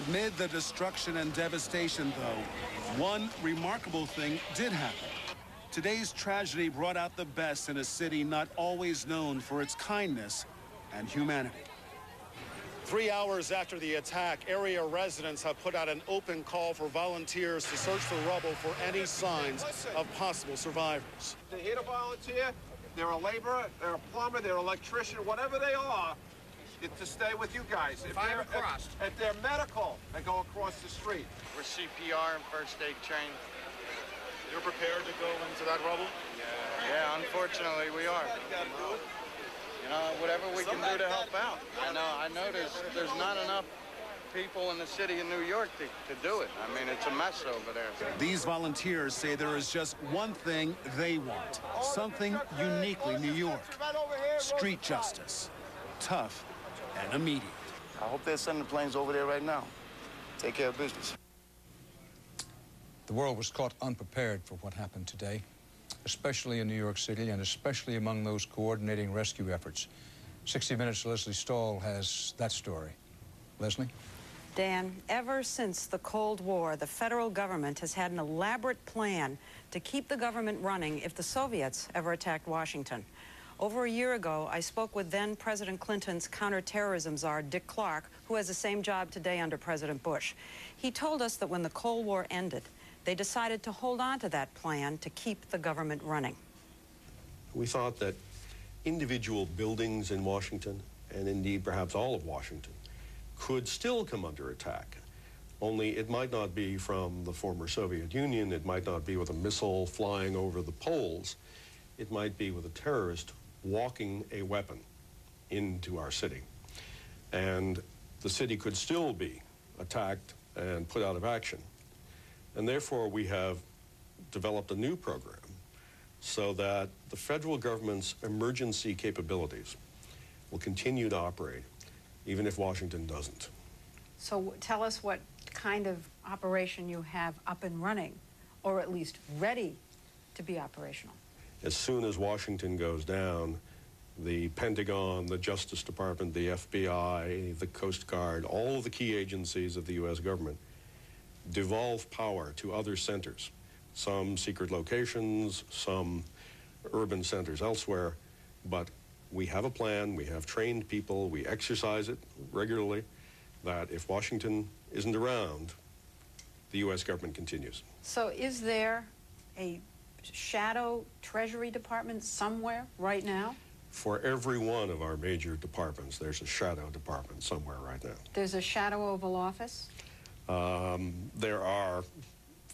Amid the destruction and devastation, though, one remarkable thing did happen. Today's tragedy brought out the best in a city not always known for its kindness and humanity. 3 hours after the attack, area residents have put out an open call for volunteers to search the rubble for any signs of possible survivors. They're here to volunteer. They're a laborer, they're a plumber, they're an electrician, whatever they are, it's to stay with you guys. If they're medical, they go across the street. We're CPR and first aid trained. You're prepared to go into that rubble? Yeah, unfortunately we are. You know, whatever we can do to help out. I know there's not enough people in the city of New York to do it. I mean, it's a mess over there. These volunteers say there is just one thing they want, something uniquely New York. Street justice. Tough and immediate. I hope they're sending planes over there right now. Take care of business. The world was caught unprepared for what happened today, especially in New York City and especially among those coordinating rescue efforts. 60 Minutes' Leslie Stahl has that story. Leslie? Dan, ever since the Cold War, the federal government has had an elaborate plan to keep the government running if the Soviets ever attacked Washington. Over a year ago, I spoke with then President Clinton's counterterrorism czar, Dick Clark, who has the same job today under President Bush. He told us that when the Cold War ended, they decided to hold on to that plan to keep the government running. We thought that individual buildings in Washington, and indeed perhaps all of Washington, could still come under attack. Only it might not be from the former Soviet Union, it might not be with a missile flying over the poles, it might be with a terrorist walking a weapon into our city. And the city could still be attacked and put out of action. And therefore, we have developed a new program so that the federal government's emergency capabilities will continue to operate, even if Washington doesn't. So tell us what kind of operation you have up and running, or at least ready to be operational. As soon as Washington goes down, the Pentagon, the Justice Department, the FBI, the Coast Guard, all of the key agencies of the U.S. government devolve power to other centers, some secret locations, some urban centers elsewhere, but we have a plan, we have trained people, we exercise it regularly, that if Washington isn't around, the U.S. government continues. So is there a shadow Treasury Department somewhere right now? For every one of our major departments, there's a shadow department somewhere right now. There's a shadow Oval Office? There are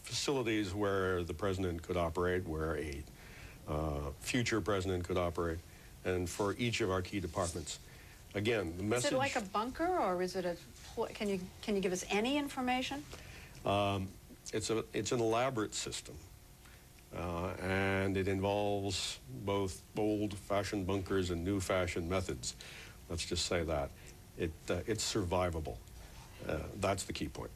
facilities where the president could operate, where a future president could operate, and for each of our key departments. Again, the message... Is it like a bunker, or is it a... Can you give us any information? It's an elaborate system, and it involves both old-fashioned bunkers and new-fashioned methods. Let's just say that. It's survivable. That's the key point.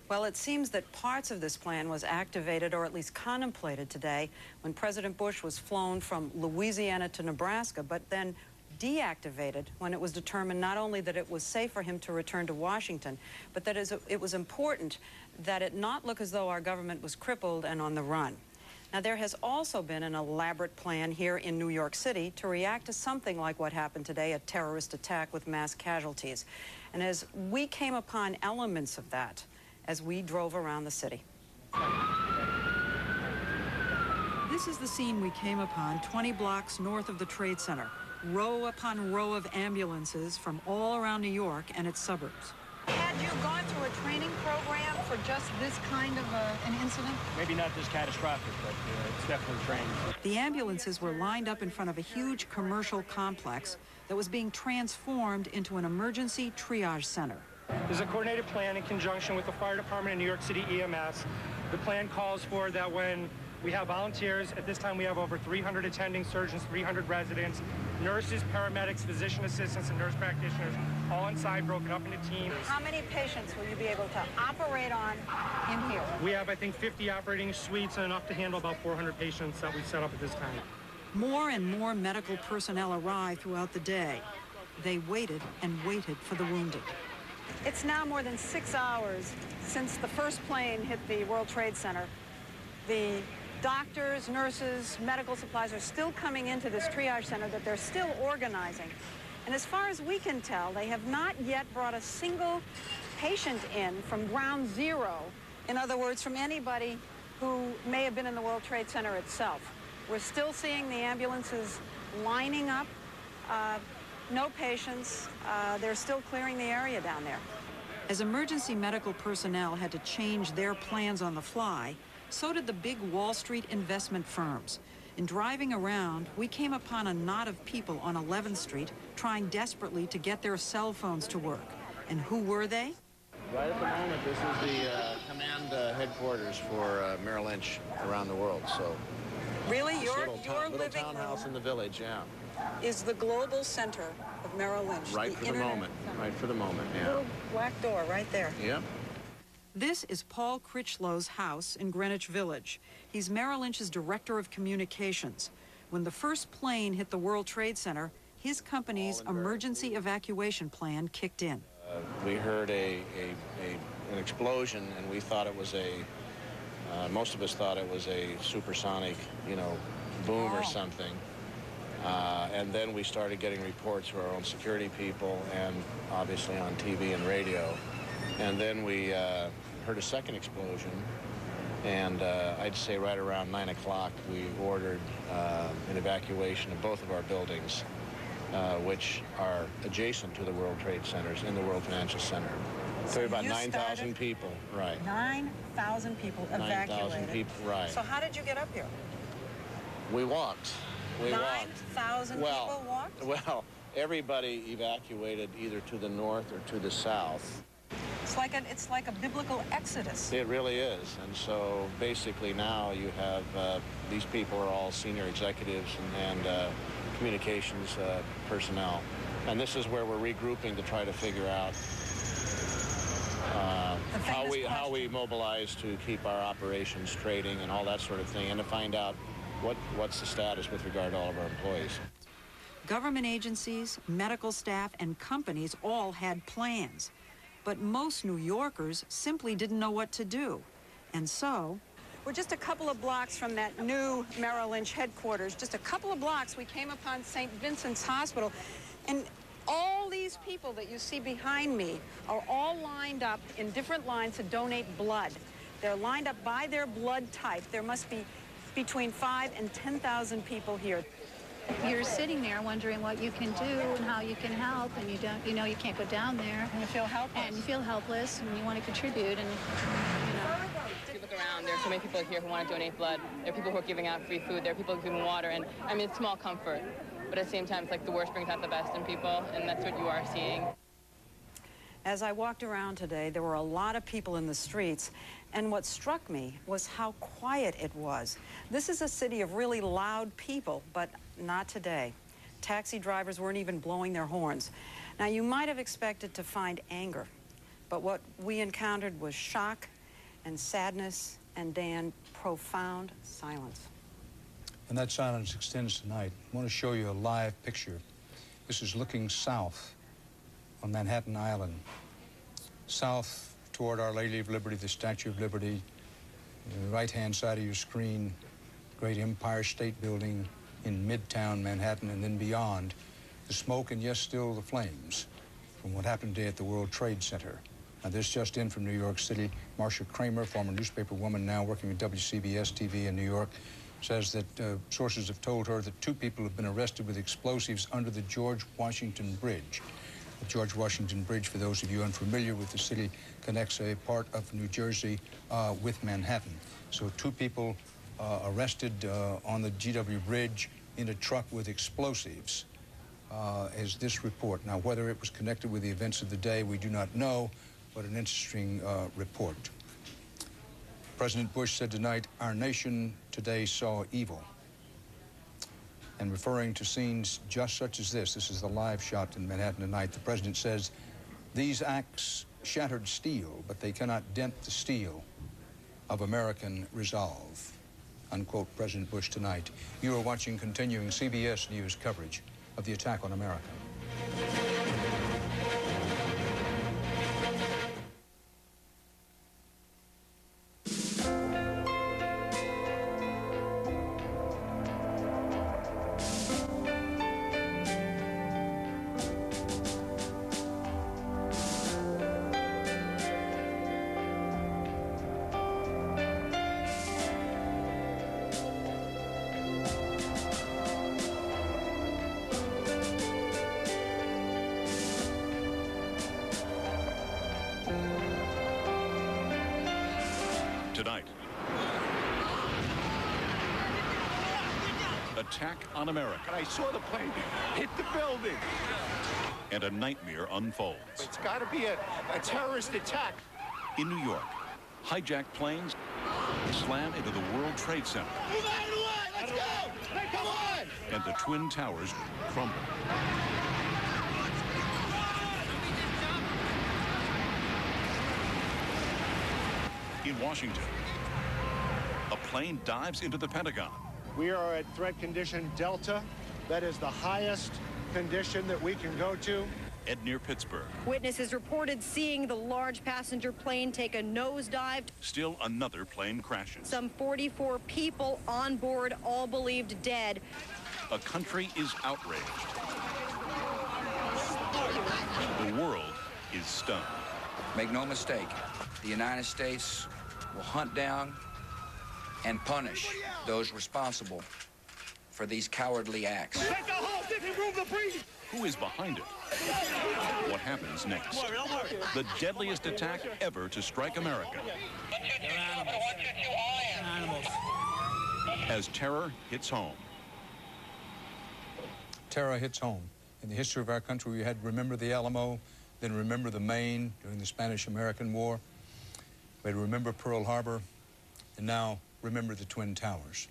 Well, it seems that parts of this plan was activated, or at least contemplated today, when President Bush was flown from Louisiana to Nebraska, but then deactivated when it was determined not only that it was safe for him to return to Washington, but that it was important that it not look as though our government was crippled and on the run. Now, there has also been an elaborate plan here in New York City to react to something like what happened today, a terrorist attack with mass casualties. And as we came upon elements of that as we drove around the city. This is the scene we came upon 20 blocks north of the Trade Center. Row upon row of ambulances from all around New York and its suburbs. Had you gone through a training program for just this kind of an incident? Maybe not this catastrophic, but it's definitely trained. The ambulances were lined up in front of a huge commercial complex that was being transformed into an emergency triage center. There's a coordinated plan in conjunction with the Fire Department and New York City EMS. The plan calls for that when we have volunteers, at this time we have over 300 attending surgeons, 300 residents, nurses, paramedics, physician assistants, and nurse practitioners, all inside, broken up into teams. How many patients will you be able to operate on in here? We have, I think, 50 operating suites and enough to handle about 400 patients that we've set up at this time. More and more medical personnel arrived throughout the day. They waited and waited for the wounded. It's now more than 6 hours since the first plane hit the World Trade Center. The doctors, nurses, medical supplies are still coming into this triage center that they're still organizing. And as far as we can tell, they have not yet brought a single patient in from ground zero. In other words, from anybody who may have been in the World Trade Center itself. We're still seeing the ambulances lining up. No patients. They're still clearing the area down there. As emergency medical personnel had to change their plans on the fly, so did the big Wall Street investment firms. In driving around, we came upon a knot of people on 11th Street trying desperately to get their cell phones to work. And who were they? Right at the moment, this is the command headquarters for Merrill Lynch around the world. So, really, your little townhouse in the village, yeah. Is the global center of Merrill Lynch. Right for the moment. Right for the moment, yeah. Little black door right there. Yep. This is Paul Critchlow's house in Greenwich Village. He's Merrill Lynch's director of communications. When the first plane hit the World Trade Center, his company's emergency evacuation plan kicked in. We heard an explosion, and we thought it was most of us thought it was a supersonic, boom or something. And then we started getting reports from our own security people and obviously on TV and radio. And then we heard a second explosion, and I'd say right around 9 o'clock we ordered an evacuation of both of our buildings, which are adjacent to the World Trade Centers in the World Financial Center. So about 9,000 people, right. 9,000 people evacuated. 9,000 people, right. So how did you get up here? We walked. 9,000 people walked? Well, everybody evacuated either to the north or to the south. It's like a biblical exodus. It really is. And so basically now you have these people are all senior executives and communications personnel. And this is where we're regrouping to try to figure out how we mobilize to keep our operations trading and all that sort of thing, and to find out what's the status with regard to all of our employees. Government agencies, medical staff, and companies all had plans. But most New Yorkers simply didn't know what to do. And so, we're just a couple of blocks from that new Merrill Lynch headquarters. Just a couple of blocks, we came upon St. Vincent's Hospital. And all these people that you see behind me are all lined up in different lines to donate blood. They're lined up by their blood type. There must be between 5,000 and 10,000 people here. You're sitting there wondering what you can do and how you can help, and you don't, you can't go down there. And you feel helpless. And you feel helpless, and you want to contribute, and If you look around, there are so many people here who want to donate blood. There are people who are giving out free food. There are people who are giving water, and I mean, it's small comfort. But at the same time, it's like the worst brings out the best in people, and that's what you are seeing. As I walked around today, there were a lot of people in the streets, and what struck me was how quiet it was. This is a city of really loud people, but not today. Taxi drivers weren't even blowing their horns. Now, you might have expected to find anger, but what we encountered was shock and sadness and, Dan, profound silence. And that silence extends tonight. I want to show you a live picture. This is looking south on Manhattan Island. South toward Our Lady of Liberty, the Statue of Liberty. The right-hand side of your screen, great Empire State Building in Midtown Manhattan, and then beyond, the smoke and, yes, still the flames from what happened today at the World Trade Center. Now, this just in from New York City. Marcia Kramer, former newspaper woman now working with WCBS TV in New York, says that sources have told her that 2 people have been arrested with explosives under the George Washington Bridge. The George Washington Bridge, for those of you unfamiliar with the city, connects a part of New Jersey with Manhattan. So 2 people arrested on the GW Bridge in a truck with explosives, is this report. Now, whether it was connected with the events of the day, we do not know, but an interesting report. President Bush said tonight, our nation today saw evil. And referring to scenes just such as this is the live shot in Manhattan tonight. The president says these acts shattered steel, but they cannot dent the steel of American resolve. Unquote, President Bush tonight. You are watching continuing CBS News coverage of the attack on America. Tonight, attack on America. I saw the plane hit the building. And a nightmare unfolds. It's got to be a terrorist attack. In New York, hijacked planes slam into the World Trade Center. Move out of the way! Let's go! Hey, come on! And the Twin Towers crumble. In Washington, a plane dives into the Pentagon. We are at threat condition Delta. That is the highest condition that we can go to. And near Pittsburgh. Witnesses reported seeing the large passenger plane take a nosedive. Still another plane crashes. Some 44 people on board, all believed dead. A country is outraged. The world is stunned. Make no mistake, the United States will hunt down and punish those responsible for these cowardly acts. Who is behind it? What happens next? The deadliest attack ever to strike America. As terror hits home. Terror hits home. In the history of our country, we had Remember the Alamo, then Remember the Maine during the Spanish-American War. We had Remember Pearl Harbor, and now Remember the Twin Towers.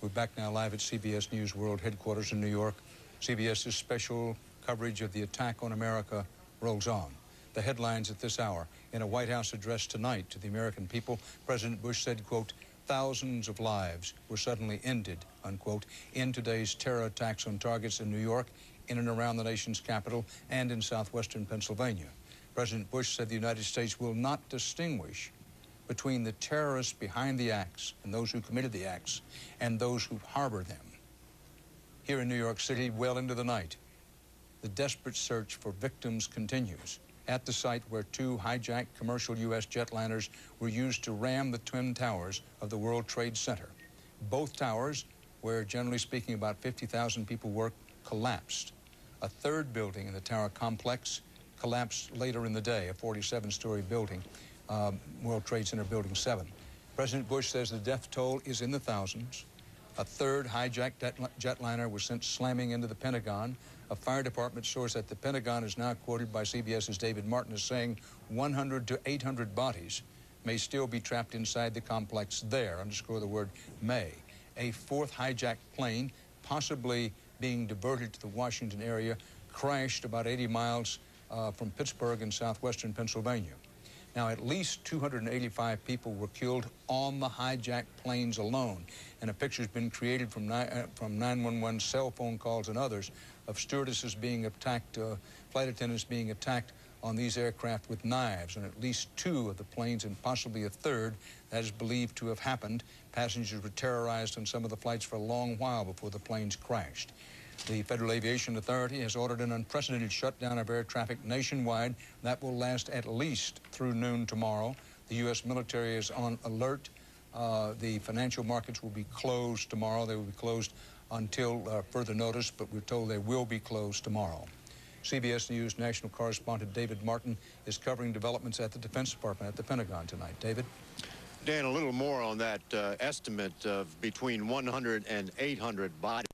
We're back now live at CBS News World Headquarters in New York. CBS's special coverage of the attack on America rolls on. The headlines at this hour. In a White House address tonight to the American people, President Bush said, quote, thousands of lives were suddenly ended, unquote, in today's terror attacks on targets in New York, in and around the nation's capital, and in southwestern Pennsylvania. President Bush said the United States will not distinguish between the terrorists behind the acts and those who committed the acts and those who harbor them. Here in New York City, well into the night, the desperate search for victims continues at the site where two hijacked commercial U.S. jetliners were used to ram the Twin Towers of the World Trade Center. Both towers, where generally speaking about 50,000 people work, collapsed. A third building in the tower complex collapsed later in the day, a 47-story building, World Trade Center Building 7. President Bush says the death toll is in the thousands. A third hijacked jetliner was sent slamming into the Pentagon. A fire department source at the Pentagon is now quoted by CBS's David Martin as saying 100 to 800 bodies may still be trapped inside the complex there. Underscore the word may. A fourth hijacked plane, possibly being diverted to the Washington area, crashed about 80 miles from Pittsburgh in southwestern Pennsylvania. Now, at least 285 people were killed on the hijacked planes alone, and a picture's been created from 911 cell phone calls and others of stewardesses being attacked, flight attendants being attacked on these aircraft with knives, and at least two of the planes and possibly a third that is believed to have happened. Passengers were terrorized on some of the flights for a long while before the planes crashed. The Federal Aviation Authority has ordered an unprecedented shutdown of air traffic nationwide. That will last at least through noon tomorrow. The U.S. military is on alert. The financial markets will be closed tomorrow. They will be closed until further notice, but we're told they will be closed tomorrow. CBS News national correspondent David Martin is covering developments at the Defense Department at the Pentagon tonight. David? Dan, a little more on that estimate of between 100 and 800 bodies.